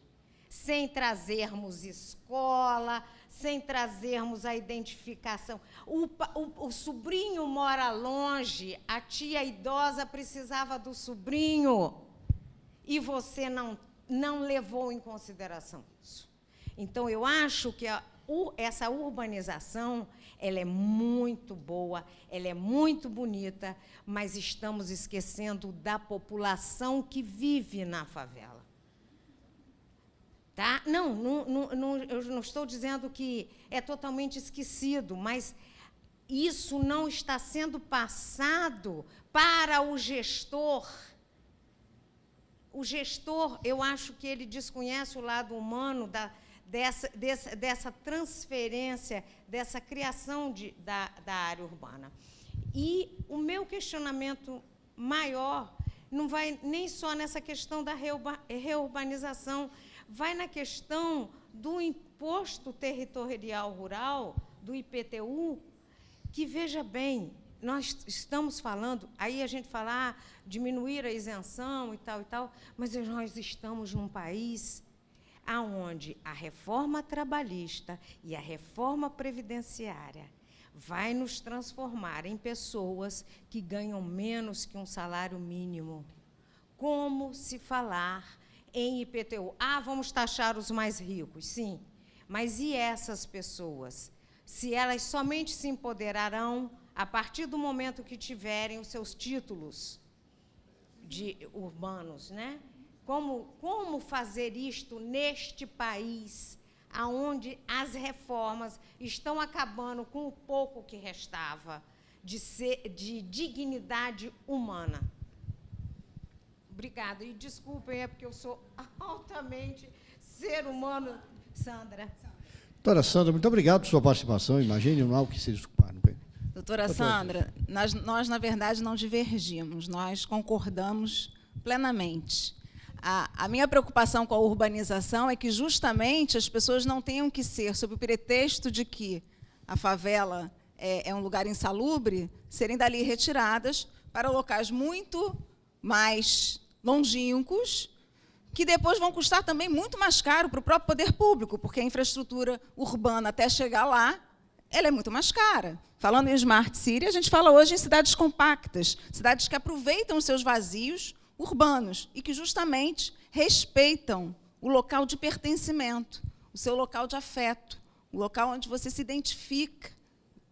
sem trazermos escola, sem trazermos a identificação. O sobrinho mora longe, a tia idosa precisava do sobrinho, e você não levou em consideração isso. Então, eu acho que essa urbanização, ela é muito boa, ela é muito bonita, mas estamos esquecendo da população que vive na favela. Tá? Não, eu não estou dizendo que é totalmente esquecido, mas isso não está sendo passado para o gestor. O gestor, eu acho que ele desconhece o lado humano dessa transferência, dessa criação da área urbana. E o meu questionamento maior não vai nem só nessa questão da reurbanização, vai na questão do imposto territorial rural, do IPTU, que, veja bem, nós estamos falando, aí a gente fala, diminuir a isenção e tal, mas nós estamos num país onde a reforma trabalhista e a reforma previdenciária vai nos transformar em pessoas que ganham menos que um salário mínimo. Como se falar em IPTU? Vamos taxar os mais ricos, sim, mas e essas pessoas? Se elas somente se empoderarão a partir do momento que tiverem os seus títulos urbanos, né? Como fazer isto neste país, onde as reformas estão acabando com o pouco que restava de dignidade humana? Obrigada. E desculpem, é porque eu sou altamente ser humano. Sandra. Doutora Sandra, muito obrigado por sua participação. Imagine, não há o que se desculpar. Doutora Sandra, nós, na verdade, não divergimos, nós concordamos plenamente. A minha preocupação com a urbanização é que, justamente, as pessoas não tenham que ser, sob o pretexto de que a favela é um lugar insalubre, serem dali retiradas para locais muito mais longínquos, que depois vão custar também muito mais caro para o próprio poder público, porque a infraestrutura urbana, até chegar lá, ela é muito mais cara. Falando em Smart City, a gente fala hoje em cidades compactas, cidades que aproveitam os seus vazios urbanos e que, justamente, respeitam o local de pertencimento, o seu local de afeto, o local onde você se identifica.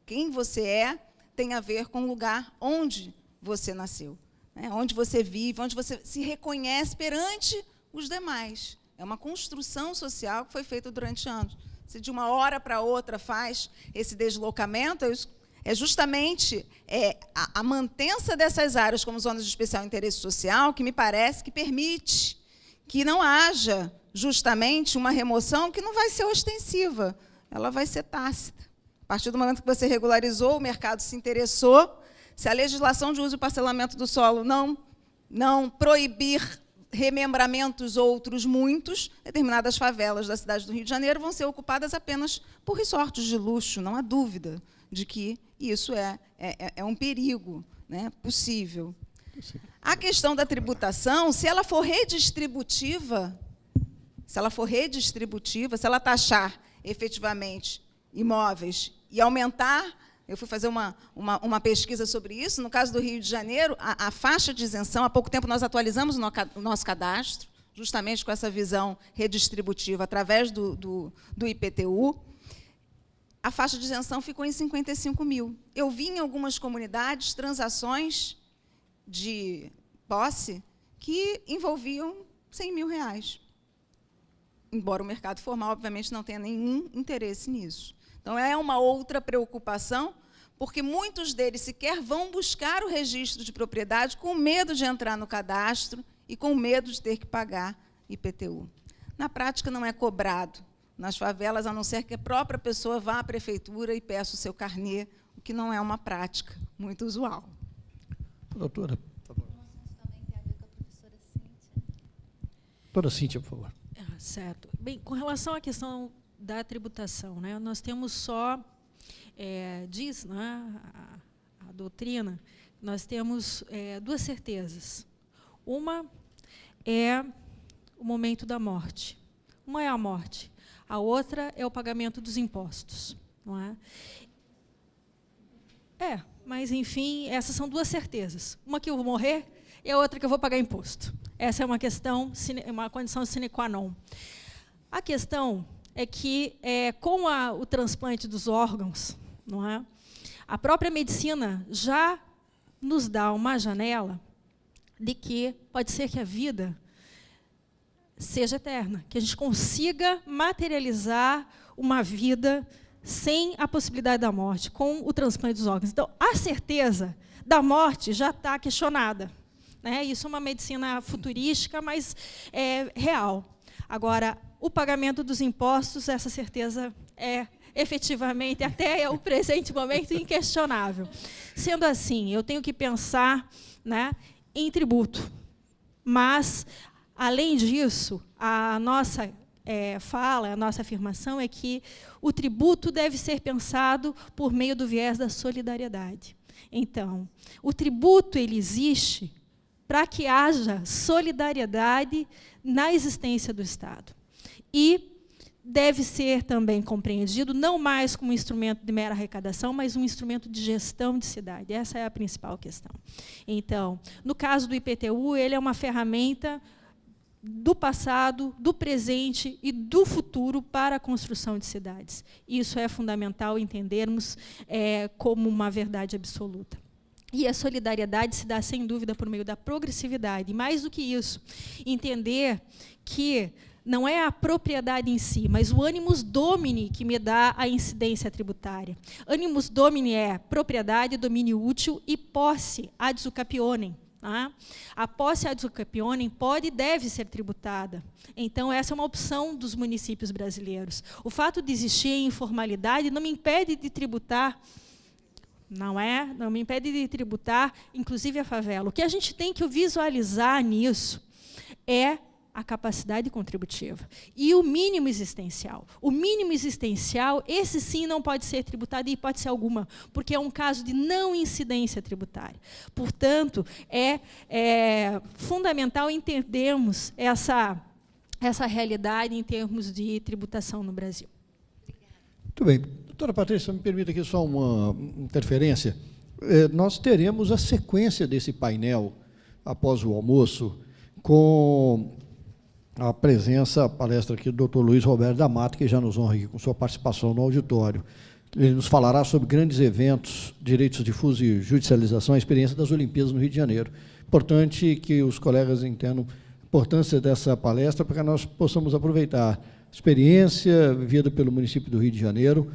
Quem você é tem a ver com o lugar onde você nasceu, né? Onde você vive, onde você se reconhece perante os demais. É uma construção social que foi feita durante anos. Se de uma hora para outra faz esse deslocamento, é justamente a mantença dessas áreas como zonas de especial interesse social que me parece que permite que não haja justamente uma remoção que não vai ser ostensiva, ela vai ser tácita. A partir do momento que você regularizou, o mercado se interessou, se a legislação de uso e parcelamento do solo não proibir remembramentos outros muitos, determinadas favelas da cidade do Rio de Janeiro vão ser ocupadas apenas por resorts de luxo, não há dúvida de que isso é um perigo, né, possível. A questão da tributação, se ela for redistributiva, se ela taxar efetivamente imóveis e aumentar, eu fui fazer uma pesquisa sobre isso, no caso do Rio de Janeiro, a faixa de isenção, há pouco tempo nós atualizamos o nosso cadastro, justamente com essa visão redistributiva, através do IPTU, a faixa de isenção ficou em 55 mil. Eu vi em algumas comunidades transações de posse que envolviam 100 mil reais, embora o mercado formal, obviamente, não tenha nenhum interesse nisso. Então, é uma outra preocupação, porque muitos deles sequer vão buscar o registro de propriedade com medo de entrar no cadastro e com medo de ter que pagar IPTU. Na prática, não é cobrado nas favelas, a não ser que a própria pessoa vá à prefeitura e peça o seu carnê, o que não é uma prática muito usual. Doutora, por favor. Doutora Cíntia, por favor. Certo. Bem, com relação à questão da tributação, né, nós temos só, diz, né, a doutrina, nós temos duas certezas. Uma é o momento da morte. Uma é a morte, a outra é o pagamento dos impostos. Não é? Mas, enfim, essas são duas certezas. Uma que eu vou morrer e a outra que eu vou pagar imposto. Essa é uma questão, uma condição sine qua non. A questão é que, com o transplante dos órgãos, não é? A própria medicina já nos dá uma janela de que pode ser que a vida seja eterna, que a gente consiga materializar uma vida sem a possibilidade da morte, com o transplante dos órgãos. Então, a certeza da morte já está questionada. Isso é uma medicina futurística, mas é real. Agora, o pagamento dos impostos, essa certeza é efetivamente, até o presente momento, inquestionável. Sendo assim, eu tenho que pensar, né, em tributo. Mas, além disso, a nossa fala, a nossa afirmação é que o tributo deve ser pensado por meio do viés da solidariedade. Então, o tributo ele existe para que haja solidariedade na existência do Estado. E deve ser também compreendido não mais como um instrumento de mera arrecadação, mas um instrumento de gestão de cidade. Essa é a principal questão. Então, no caso do IPTU, ele é uma ferramenta do passado, do presente e do futuro para a construção de cidades. Isso é fundamental entendermos como uma verdade absoluta. E a solidariedade se dá, sem dúvida, por meio da progressividade. E, mais do que isso, entender que não é a propriedade em si, mas o animus domini que me dá a incidência tributária. Animus domini é propriedade, domínio útil e posse, ad usucapionem. A posse ad usucapionem pode e deve ser tributada. Então, essa é uma opção dos municípios brasileiros. O fato de existir a informalidade não me impede de tributar, não me impede de tributar, inclusive a favela. O que a gente tem que visualizar nisso é a capacidade contributiva e o mínimo existencial. O mínimo existencial, esse sim não pode ser tributado em hipótese alguma, porque é um caso de não incidência tributária. Portanto, é fundamental entendermos essa realidade em termos de tributação no Brasil. Muito bem. Doutora Patrícia, me permita aqui só uma interferência. Nós teremos a sequência desse painel, após o almoço, com a presença, a palestra aqui do Dr. Luiz Roberto da Mata, que já nos honra aqui com sua participação no auditório. Ele nos falará sobre grandes eventos, direitos difusos e judicialização, a experiência das Olimpíadas no Rio de Janeiro. Importante que os colegas entendam a importância dessa palestra para que nós possamos aproveitar a experiência vivida pelo município do Rio de Janeiro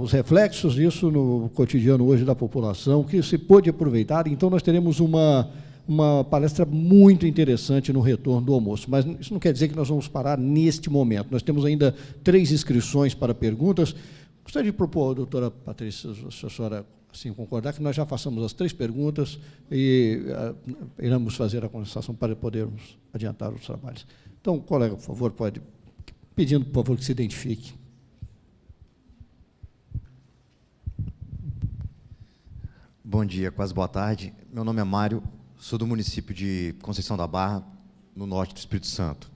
os reflexos disso no cotidiano hoje da população, que se pôde aproveitar. Então, nós teremos uma palestra muito interessante no retorno do almoço. Mas isso não quer dizer que nós vamos parar neste momento. Nós temos ainda 3 inscrições para perguntas. Gostaria de propor, doutora Patrícia, se a senhora assim concordar, que nós já façamos as 3 perguntas e iremos fazer a conversação para podermos adiantar os trabalhos. Então, colega, por favor, pode, pedindo, por favor, que se identifique. Bom dia, quase boa tarde. Meu nome é Mário, sou do município de Conceição da Barra, no norte do Espírito Santo.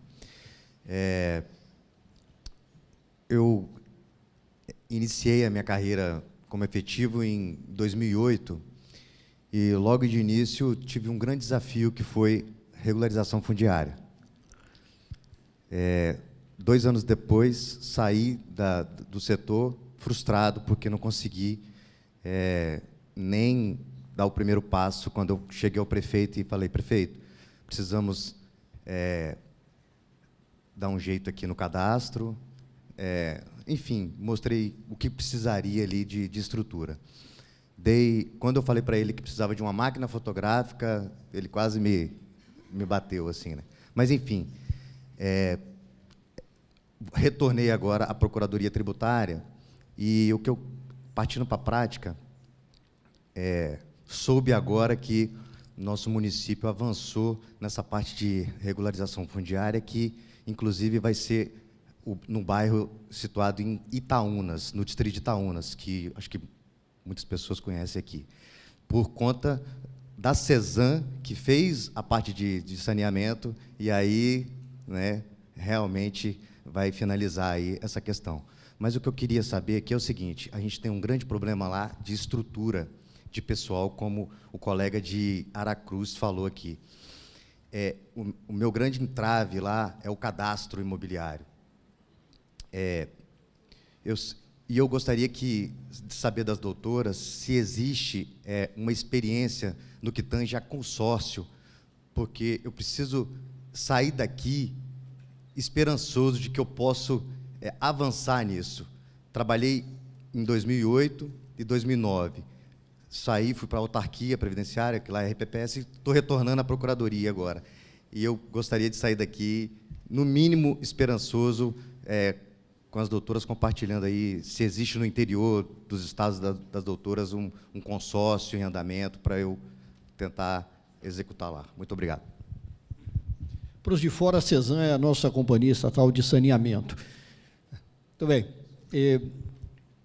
Eu iniciei a minha carreira como efetivo em 2008 e, logo de início, tive um grande desafio, que foi regularização fundiária. 2 anos depois, saí do setor frustrado, porque não consegui nem dar o primeiro passo, quando eu cheguei ao prefeito e falei: prefeito, precisamos dar um jeito aqui no cadastro. Enfim, mostrei o que precisaria ali de estrutura. Quando eu falei para ele que precisava de uma máquina fotográfica, ele quase me bateu, assim, né? Mas, enfim, retornei agora à Procuradoria Tributária e o que eu, partindo para a prática, soube agora que nosso município avançou nessa parte de regularização fundiária, que, inclusive, vai ser no bairro situado em Itaúnas, no distrito de Itaúnas, que acho que muitas pessoas conhecem aqui, por conta da CESAM, que fez a parte de saneamento, e aí, né, realmente vai finalizar aí essa questão. Mas o que eu queria saber aqui é o seguinte: a gente tem um grande problema lá de estrutura de pessoal, como o colega de Aracruz falou aqui. O meu grande entrave lá é o cadastro imobiliário. Eu gostaria de saber das doutoras se existe uma experiência no que tange a consórcio, porque eu preciso sair daqui esperançoso de que eu posso avançar nisso. Trabalhei em 2008 e 2009. Saí, fui para a autarquia previdenciária, que lá é RPPS, e estou retornando à Procuradoria agora. E eu gostaria de sair daqui, no mínimo, esperançoso, com as doutoras compartilhando aí se existe no interior dos estados das doutoras um consórcio em andamento para eu tentar executar lá. Muito obrigado. Para os de fora, a CESAM é a nossa companhia estatal de saneamento. Muito bem.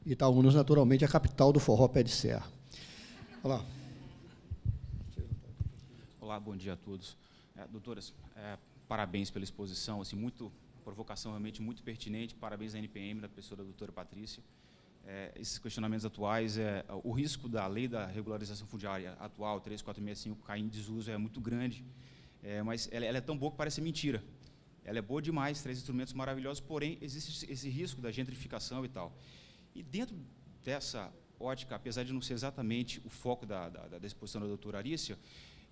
Itaúnas, naturalmente, é a capital do forró pé de serra. Olá. Olá, bom dia a todos. Doutoras, parabéns pela exposição, assim, provocação realmente muito pertinente, parabéns à NPM, da pessoa da doutora Patrícia. Esses questionamentos atuais, o risco da lei da regularização fundiária atual, 3465, cair em desuso é muito grande, mas ela é tão boa que parece mentira. Ela é boa demais, traz instrumentos maravilhosos, porém, existe esse risco da gentrificação e tal. E dentro dessa ótica, apesar de não ser exatamente o foco da exposição da doutora Arícia,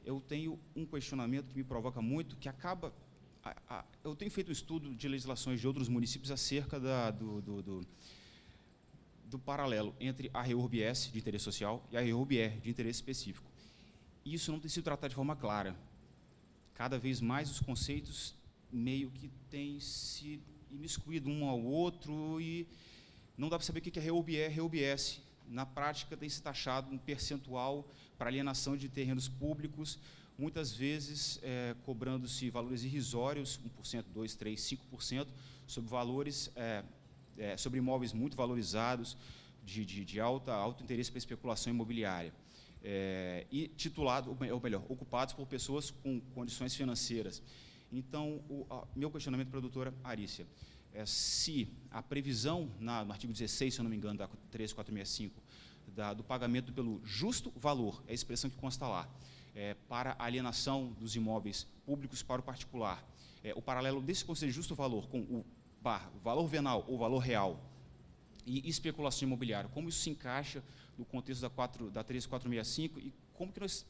eu tenho um questionamento que me provoca muito, que acaba... eu tenho feito um estudo de legislações de outros municípios acerca do paralelo entre a REURB-S, de interesse social, e a REURB-R, de interesse específico. E isso não tem sido tratado de forma clara. Cada vez mais os conceitos meio que têm se imiscuído um ao outro e não dá para saber o que é REURB-R, REURB-S. Na prática, tem se taxado um percentual para alienação de terrenos públicos, muitas vezes cobrando-se valores irrisórios, 1%, 2%, 3%, 5%, sobre valores, sobre imóveis muito valorizados, de alto interesse para especulação imobiliária, e ocupados por pessoas com condições financeiras. Então, meu questionamento para a doutora Arícia se a previsão, no artigo 16, se eu não me engano, da 13465, do pagamento pelo justo valor, é a expressão que consta lá, para a alienação dos imóveis públicos para o particular, o paralelo desse conceito de justo valor com o valor venal ou valor real e especulação imobiliária, como isso se encaixa no contexto da 13465 e como que nós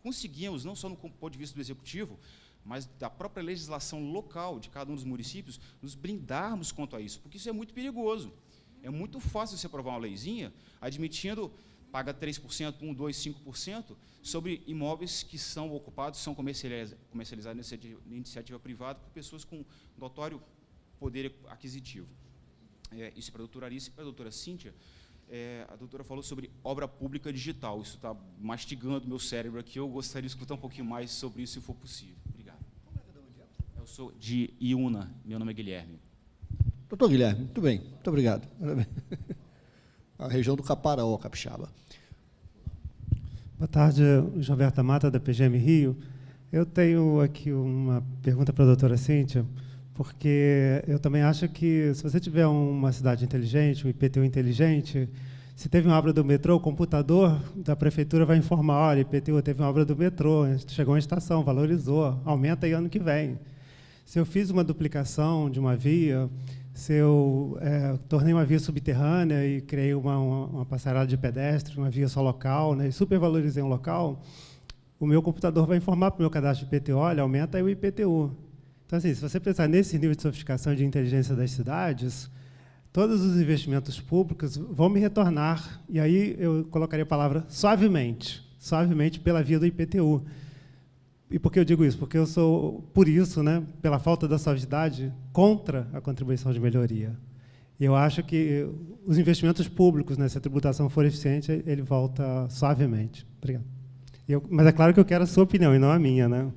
conseguimos, não só no ponto de vista do Executivo, mas da própria legislação local de cada um dos municípios, nos blindarmos quanto a isso, porque isso é muito perigoso. É muito fácil você aprovar uma leizinha admitindo, paga 3%, 1%, 2%, 5%, sobre imóveis que são ocupados, são comercializados em iniciativa privada por pessoas com notório poder aquisitivo. Isso é para a doutora Arice e para a doutora Cíntia. A doutora falou sobre obra pública digital. Isso está mastigando meu cérebro aqui. Eu gostaria de escutar um pouquinho mais sobre isso, se for possível. Obrigado. Eu sou de Iuna. Meu nome é Guilherme. Doutor Guilherme, muito bem. Muito obrigado. A região do Caparaó, Capixaba. Boa tarde, Gilberta Mata, da PGM Rio. Eu tenho aqui uma pergunta para a doutora Cíntia, porque eu também acho que, se você tiver uma cidade inteligente, um IPTU inteligente, se teve uma obra do metrô, o computador da prefeitura vai informar, olha, IPTU teve uma obra do metrô, chegou uma estação, valorizou, aumenta aí ano que vem. Se eu fiz uma duplicação de uma via, se eu tornei uma via subterrânea e criei uma passarela de pedestre, uma via só local, né, e supervalorizei um local, o meu computador vai informar para o meu cadastro de IPTU, olha, aumenta aí o IPTU. Então, assim, se você pensar nesse nível de sofisticação de inteligência das cidades, todos os investimentos públicos vão me retornar, e aí eu colocaria a palavra suavemente pela via do IPTU. E por que eu digo isso? Porque eu sou, por isso, né, pela falta da suavidade, contra a contribuição de melhoria. E eu acho que os investimentos públicos, né, se a tributação for eficiente, ele volta suavemente. Obrigado. Mas é claro que eu quero a sua opinião, e não a minha, né?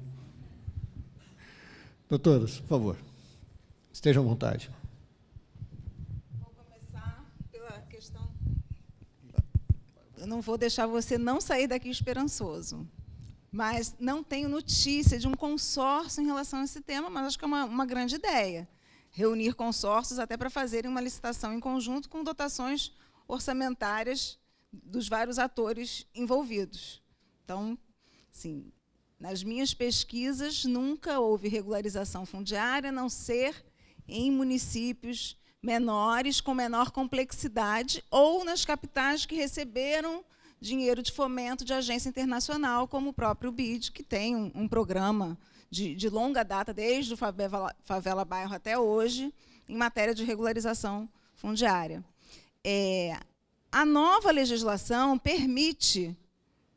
Doutoras, por favor, estejam à vontade. Vou começar pela questão... Eu não vou deixar você não sair daqui esperançoso, mas não tenho notícia de um consórcio em relação a esse tema, mas acho que é uma grande ideia. Reunir consórcios até para fazerem uma licitação em conjunto com dotações orçamentárias dos vários atores envolvidos. Então, sim, nas minhas pesquisas, nunca houve regularização fundiária, a não ser em municípios menores, com menor complexidade, ou nas capitais que receberam dinheiro de fomento de agência internacional, como o próprio BID, que tem um programa de longa data, desde o Favela Bairro até hoje, em matéria de regularização fundiária. A nova legislação permite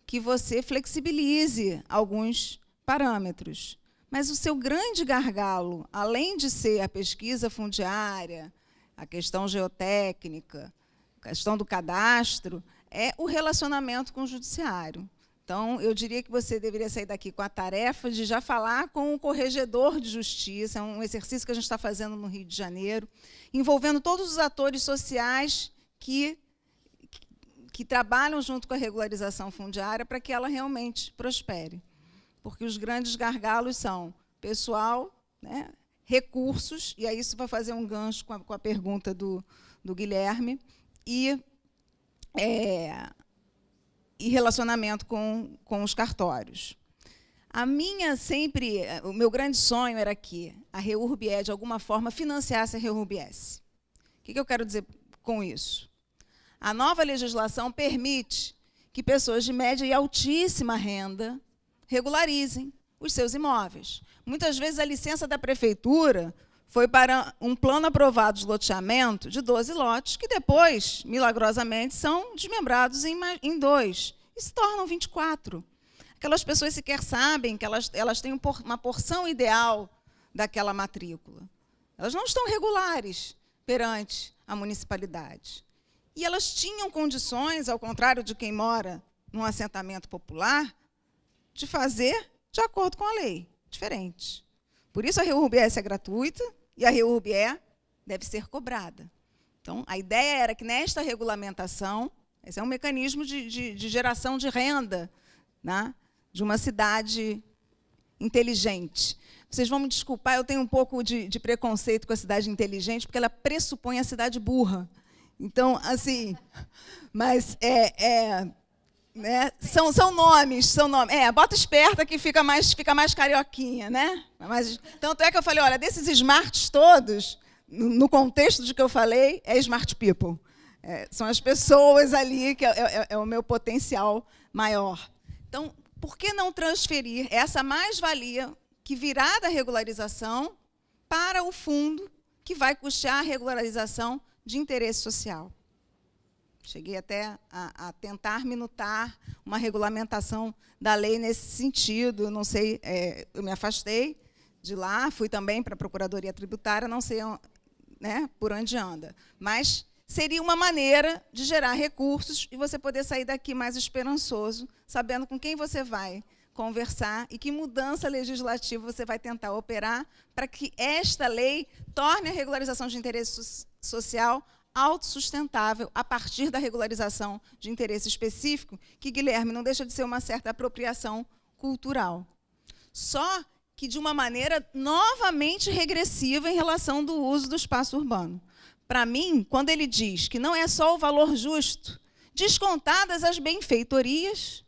que você flexibilize alguns parâmetros. Mas o seu grande gargalo, além de ser a pesquisa fundiária, a questão geotécnica, a questão do cadastro, é o relacionamento com o judiciário. Então, eu diria que você deveria sair daqui com a tarefa de já falar com o corregedor de justiça, é um exercício que a gente está fazendo no Rio de Janeiro, envolvendo todos os atores sociais que trabalham junto com a regularização fundiária para que ela realmente prospere. Porque os grandes gargalos são pessoal, né, recursos, e aí isso vai fazer um gancho com a pergunta do Guilherme, e relacionamento com os cartórios. O meu grande sonho era que a REURB-E, de alguma forma, financiasse a REURB-S. O que eu quero dizer com isso? A nova legislação permite que pessoas de média e altíssima renda regularizem os seus imóveis. Muitas vezes a licença da prefeitura foi para um plano aprovado de loteamento de 12 lotes, que depois, milagrosamente, são desmembrados em 2, e se tornam 24. Aquelas pessoas sequer sabem que elas têm uma porção ideal daquela matrícula. Elas não estão regulares perante a municipalidade. E elas tinham condições, ao contrário de quem mora num assentamento popular, de fazer de acordo com a lei, diferente. Por isso a REURB-S é gratuita e a REURB-E deve ser cobrada. Então, a ideia era que, nesta regulamentação, esse é um mecanismo de geração de renda, né, de uma cidade inteligente. Vocês vão me desculpar, eu tenho um pouco de preconceito com a cidade inteligente, porque ela pressupõe a cidade burra. Então, assim, mas né, são nomes. Bota esperta que fica mais carioquinha, né? Mas, tanto é que eu falei, olha, desses smarts todos, no contexto de que eu falei, é smart people. São as pessoas ali que é o meu potencial maior. Então, por que não transferir essa mais-valia que virá da regularização para o fundo que vai custear a regularização de interesse social. Cheguei até a tentar minutar uma regulamentação da lei nesse sentido, não sei, eu me afastei de lá, fui também para a Procuradoria Tributária, não sei, né, por onde anda. Mas seria uma maneira de gerar recursos e você poder sair daqui mais esperançoso, sabendo com quem você vai conversar e que mudança legislativa você vai tentar operar para que esta lei torne a regularização de interesse social autossustentável a partir da regularização de interesse específico, que, Guilherme, não deixa de ser uma certa apropriação cultural. Só que de uma maneira novamente regressiva em relação do uso do espaço urbano. Para mim, quando ele diz que não é só o valor justo, descontadas as benfeitorias,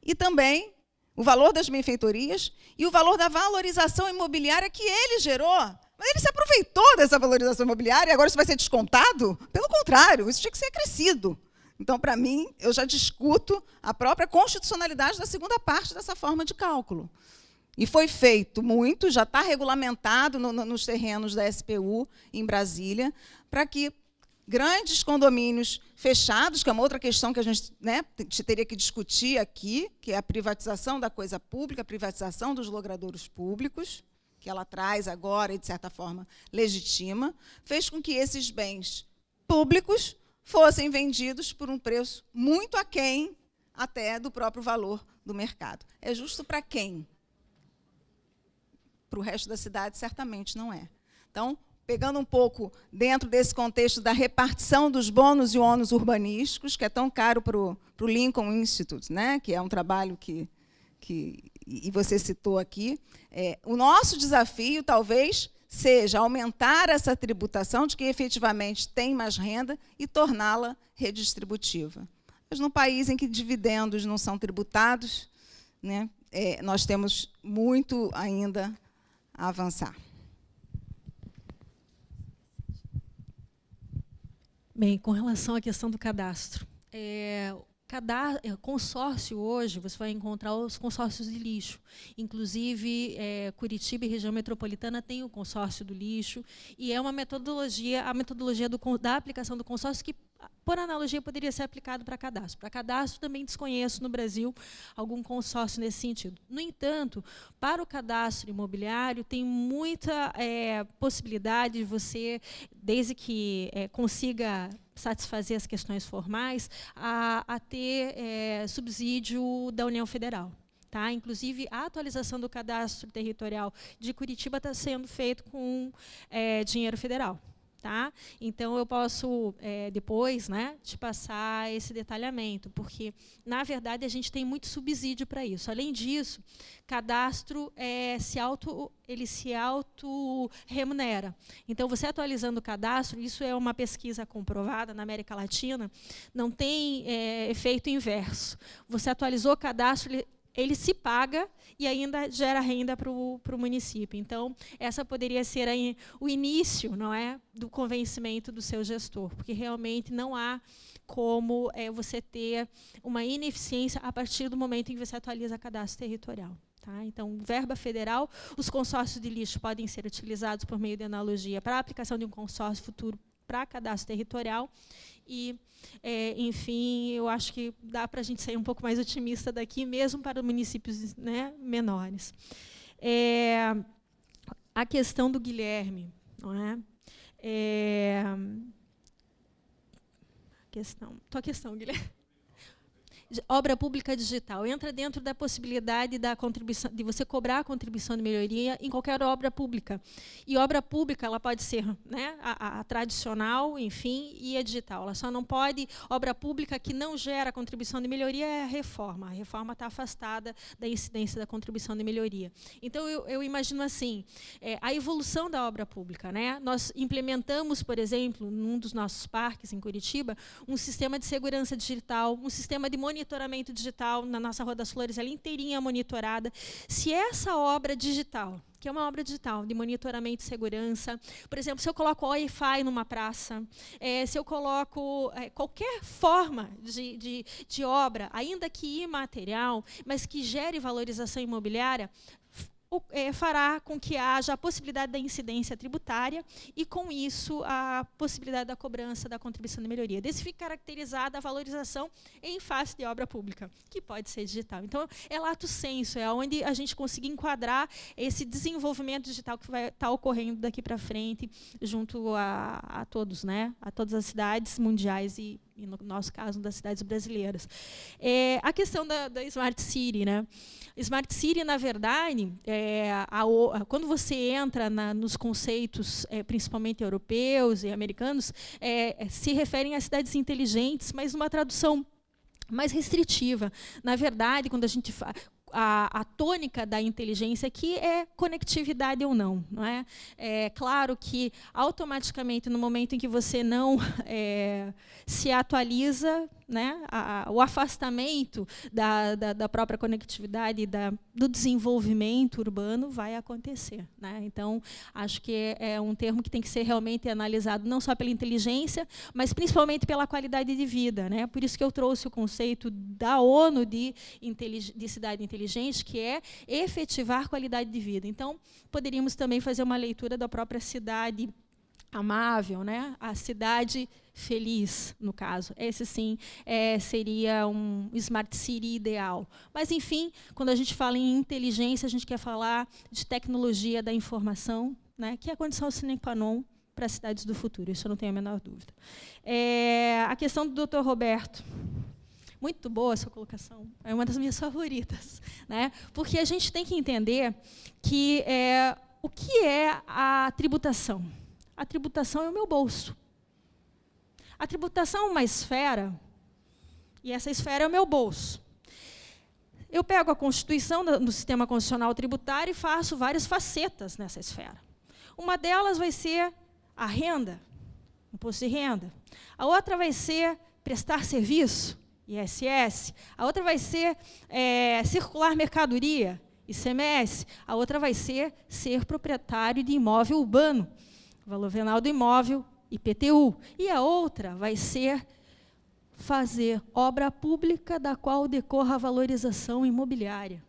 e também o valor das benfeitorias e o valor da valorização imobiliária que ele gerou. Mas ele se aproveitou dessa valorização imobiliária e agora isso vai ser descontado? Pelo contrário, isso tinha que ser acrescido. Então, para mim, eu já discuto a própria constitucionalidade da segunda parte dessa forma de cálculo. E foi feito muito, já está regulamentado nos terrenos da SPU, em Brasília, para que grandes condomínios fechados, que é uma outra questão que a gente, né, teria que discutir aqui, que é a privatização da coisa pública, a privatização dos logradouros públicos, que ela traz agora e, de certa forma, legitima, fez com que esses bens públicos fossem vendidos por um preço muito aquém até do próprio valor do mercado. É justo para quem? Para o resto da cidade, certamente não é. Então, pegando um pouco dentro desse contexto da repartição dos bônus e ônus urbanísticos, que é tão caro para o Lincoln Institute, né, que é um trabalho que e você citou aqui, o nosso desafio, talvez, seja aumentar essa tributação de quem efetivamente tem mais renda e torná-la redistributiva. Mas num país em que dividendos não são tributados, né, nós temos muito ainda a avançar. Bem, com relação à questão do cadastro, consórcio hoje, você vai encontrar os consórcios de lixo. Inclusive, Curitiba e região metropolitana tem o consórcio do lixo, e é uma metodologia, a metodologia da aplicação do consórcio que, por analogia, poderia ser aplicado para cadastro. Para cadastro, também desconheço no Brasil algum consórcio nesse sentido. No entanto, para o cadastro imobiliário, tem muita possibilidade de você, desde que consiga satisfazer as questões formais, a ter subsídio da União Federal. Tá? Inclusive, a atualização do cadastro territorial de Curitiba está sendo feito com dinheiro federal. Tá? Então, eu posso, depois, né, te passar esse detalhamento, porque, na verdade, a gente tem muito subsídio para isso. Além disso, cadastro ele se auto-remunera. Então, você atualizando o cadastro, isso é uma pesquisa comprovada na América Latina, não tem efeito inverso. Você atualizou o cadastro, ele se paga e ainda gera renda para o município. Então, essa poderia ser o início, não é, do convencimento do seu gestor, porque realmente não há como você ter uma ineficiência a partir do momento em que você atualiza cadastro territorial. Tá? Então, verba federal, os consórcios de lixo podem ser utilizados por meio de analogia para a aplicação de um consórcio futuro para cadastro territorial. E, enfim, eu acho que dá para a gente sair um pouco mais otimista daqui, mesmo para municípios, né, menores. A questão do Guilherme, não é? Tua questão, Guilherme. Obra pública digital entra dentro da possibilidade da contribuição, de você cobrar a contribuição de melhoria em qualquer obra pública. E obra pública ela pode ser, né, a tradicional, enfim, e a digital. Ela só não pode, obra pública que não gera contribuição de melhoria é a reforma. A reforma está afastada da incidência da contribuição de melhoria. Então, eu imagino assim, a evolução da obra pública. Né? Nós implementamos, por exemplo, num dos nossos parques, em Curitiba, um sistema de segurança digital, um sistema de monitoramento digital na nossa Rua das Flores, ela inteirinha monitorada. Se essa obra digital, que é uma obra digital de monitoramento e segurança, por exemplo, se eu coloco Wi-Fi numa praça, se eu coloco qualquer forma de obra, ainda que imaterial, mas que gere valorização imobiliária, fará com que haja a possibilidade da incidência tributária e, com isso, a possibilidade da cobrança da contribuição de melhoria. Desse fica caracterizada a valorização em face de obra pública, que pode ser digital. Então, é lato sensu, é onde a gente conseguir enquadrar esse desenvolvimento digital que vai estar ocorrendo daqui para frente, junto a todos, né? A todas as cidades mundiais e no nosso caso, das cidades brasileiras. A questão da Smart City, né? Smart City, na verdade, quando você entra nos conceitos, principalmente europeus e americanos, se referem a cidades inteligentes, mas numa tradução mais restritiva. Na verdade, quando a gente a tônica da inteligência aqui é conectividade ou não. É? É claro que, automaticamente, no momento em que você não se atualiza, né, o afastamento da própria conectividade e do desenvolvimento urbano vai acontecer. Né? Então, acho que é um termo que tem que ser realmente analisado não só pela inteligência, mas principalmente pela qualidade de vida. Né? Por isso que eu trouxe o conceito da ONU de cidade inteligente, que é efetivar qualidade de vida. Então, poderíamos também fazer uma leitura da própria cidade amável, né? A cidade feliz, no caso. Esse, sim, seria um Smart City ideal. Mas, enfim, quando a gente fala em inteligência, a gente quer falar de tecnologia da informação, né? Que é a condição sine qua non para as cidades do futuro, isso eu não tenho a menor dúvida. A questão do Dr. Roberto. Muito boa a sua colocação, é uma das minhas favoritas. Né? Porque a gente tem que entender que o que é a tributação? A tributação é o meu bolso. A tributação é uma esfera, e essa esfera é o meu bolso. Eu pego a Constituição do Sistema Constitucional Tributário e faço várias facetas nessa esfera. Uma delas vai ser a renda, imposto de renda. A outra vai ser prestar serviço, ISS. A outra vai ser circular mercadoria, ICMS. A outra vai ser proprietário de imóvel urbano, valor venal do imóvel, IPTU. E a outra vai ser fazer obra pública da qual decorra a valorização imobiliária.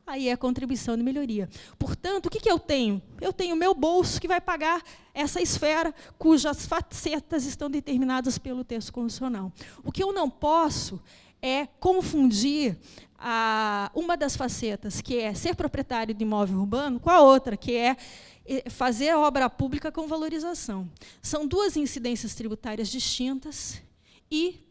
Aí é a contribuição de melhoria. Portanto, o que eu tenho? Eu tenho o meu bolso que vai pagar essa esfera cujas facetas estão determinadas pelo texto constitucional. O que eu não posso é confundir uma das facetas, que é ser proprietário de imóvel urbano, com a outra, que é fazer a obra pública com valorização. São duas incidências tributárias distintas e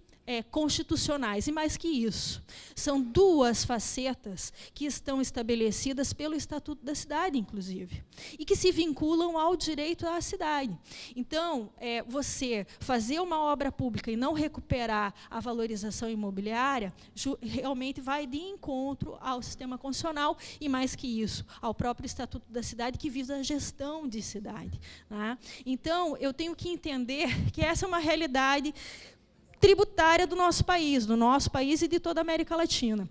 constitucionais, e mais que isso, são duas facetas que estão estabelecidas pelo Estatuto da Cidade, inclusive, e que se vinculam ao direito à cidade. Então, você fazer uma obra pública e não recuperar a valorização imobiliária, realmente vai de encontro ao sistema constitucional, e mais que isso, ao próprio Estatuto da Cidade, que visa a gestão de cidade. Né? Então, eu tenho que entender que essa é uma realidade tributária do nosso país e de toda a América Latina.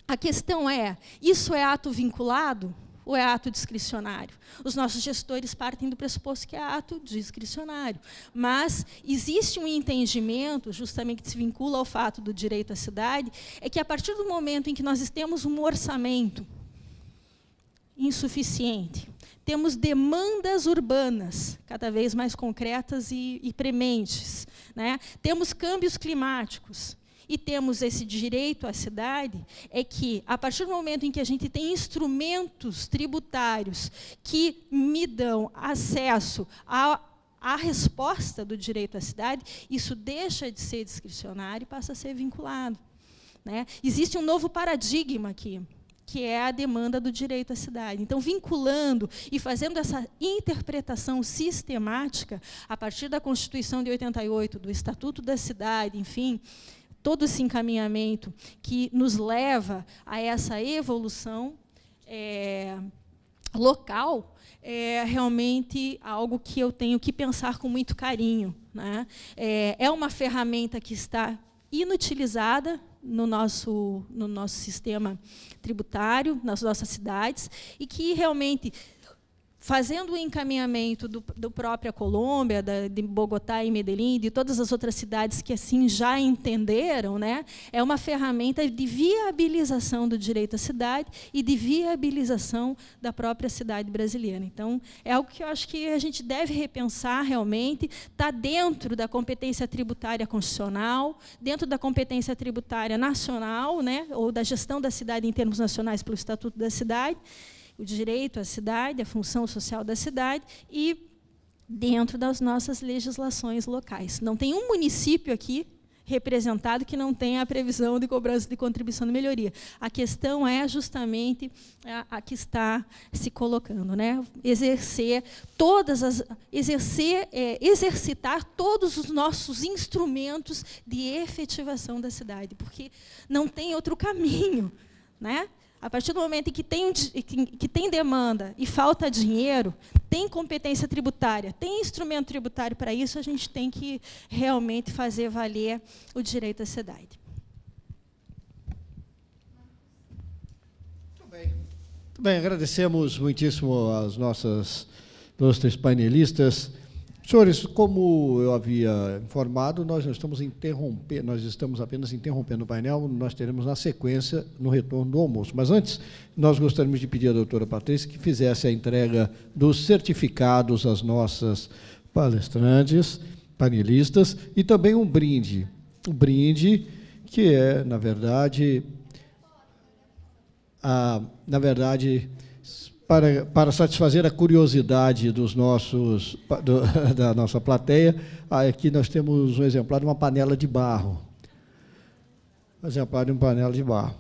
A questão é, isso é ato vinculado ou é ato discricionário? Os nossos gestores partem do pressuposto que é ato discricionário, mas existe um entendimento, justamente que se vincula ao fato do direito à cidade, é que a partir do momento em que nós temos um orçamento insuficiente, temos demandas urbanas cada vez mais concretas e prementes, né? Temos câmbios climáticos e temos esse direito à cidade, é que, a partir do momento em que a gente tem instrumentos tributários que me dão acesso à resposta do direito à cidade, isso deixa de ser discricionário e passa a ser vinculado. Né? Existe um novo paradigma aqui, que é a demanda do direito à cidade. Então, vinculando e fazendo essa interpretação sistemática, a partir da Constituição de 88, do Estatuto da Cidade, enfim, todo esse encaminhamento que nos leva a essa evolução local, é realmente algo que eu tenho que pensar com muito carinho. Né? É uma ferramenta que está inutilizada no nosso sistema tributário, nas nossas cidades, e que realmente fazendo o encaminhamento do própria Colômbia, de Bogotá e Medellín, de todas as outras cidades que assim já entenderam, né, é uma ferramenta de viabilização do direito à cidade e de viabilização da própria cidade brasileira. Então, é algo que eu acho que a gente deve repensar realmente, está dentro da competência tributária constitucional, dentro da competência tributária nacional, né, ou da gestão da cidade em termos nacionais pelo Estatuto da Cidade, o direito à cidade, a função social da cidade e dentro das nossas legislações locais. Não tem um município aqui representado que não tenha a previsão de cobrança de contribuição de melhoria. A questão é justamente a que está se colocando, né? Exercitar todos os nossos instrumentos de efetivação da cidade, porque não tem outro caminho, né? A partir do momento em que tem demanda e falta dinheiro, tem competência tributária, tem instrumento tributário para isso, a gente tem que realmente fazer valer o direito à cidade. Muito bem, agradecemos muitíssimo às nossas ilustres painelistas. Senhores, como eu havia informado, nós estamos apenas interrompendo o painel, nós teremos na sequência no retorno do almoço. Mas antes, nós gostaríamos de pedir à doutora Patrícia que fizesse a entrega dos certificados às nossas palestrantes, panelistas, e também um brinde. Um brinde que é, na verdade, para satisfazer a curiosidade da nossa plateia, aqui nós temos um exemplar de uma panela de barro. Um exemplar de uma panela de barro,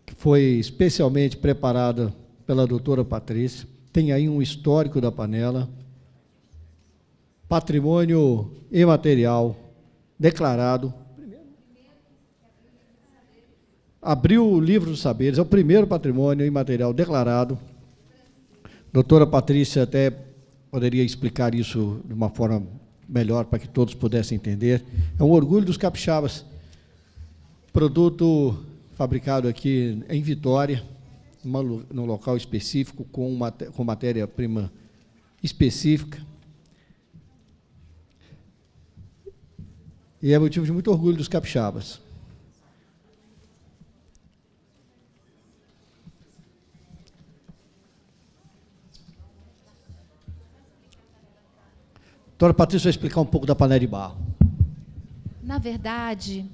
que foi especialmente preparada pela doutora Patrícia. Tem aí um histórico da panela, patrimônio imaterial declarado. Abriu o livro dos saberes, é o primeiro patrimônio imaterial declarado. Doutora Patrícia até poderia explicar isso de uma forma melhor para que todos pudessem entender. É um orgulho dos capixabas. Produto fabricado aqui em Vitória, num local específico, com matéria-prima específica. E é motivo de muito orgulho dos capixabas. Doutora Patrícia vai explicar um pouco da panela de barro. Na verdade,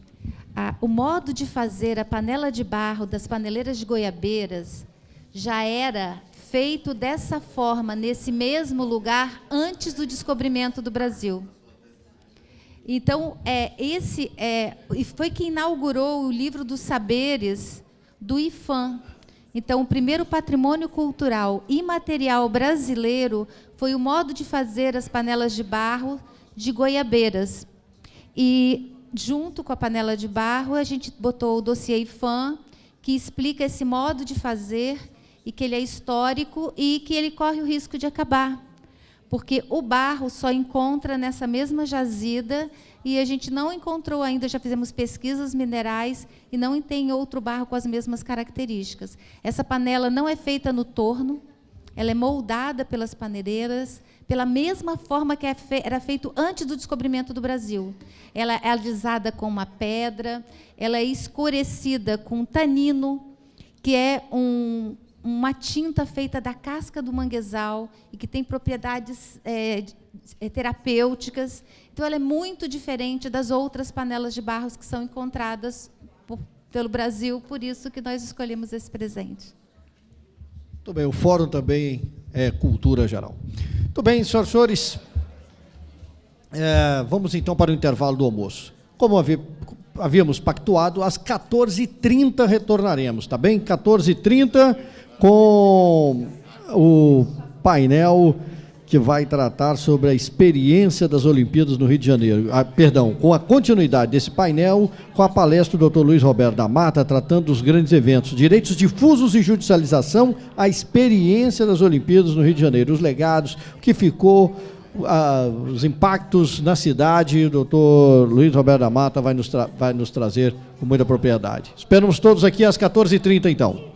o modo de fazer a panela de barro das paneleiras de Goiabeiras já era feito dessa forma, nesse mesmo lugar, antes do descobrimento do Brasil. Então, foi quem inaugurou o livro dos saberes do IPHAN. Então, o primeiro patrimônio cultural imaterial brasileiro foi o modo de fazer as panelas de barro de Goiabeiras. E, junto com a panela de barro, a gente botou o dossiê IPHAN, que explica esse modo de fazer, e que ele é histórico e que ele corre o risco de acabar. Porque o barro só encontra nessa mesma jazida, e a gente não encontrou ainda, já fizemos pesquisas minerais, e não tem outro barro com as mesmas características. Essa panela não é feita no torno, ela é moldada pelas paneleiras, pela mesma forma que era feito antes do descobrimento do Brasil. Ela é alisada com uma pedra, ela é escurecida com tanino, que é uma tinta feita da casca do manguezal e que tem propriedades terapêuticas. Então, ela é muito diferente das outras panelas de barros que são encontradas pelo Brasil, por isso que nós escolhemos esse presente. Muito bem, o fórum também é cultura geral. Muito bem, senhoras e senhores, vamos então para o intervalo do almoço. Como havíamos pactuado, às 14h30 retornaremos, tá bem? 14h30, com o painel que vai tratar sobre a experiência das Olimpíadas no Rio de Janeiro. Com a continuidade desse painel, com a palestra do Dr. Luiz Roberto da Mata, tratando dos grandes eventos, direitos difusos e judicialização, a experiência das Olimpíadas no Rio de Janeiro, os legados, o que ficou, os impactos na cidade. O Dr. Luiz Roberto da Mata vai nos trazer com muita propriedade. Esperamos todos aqui às 14h30, então.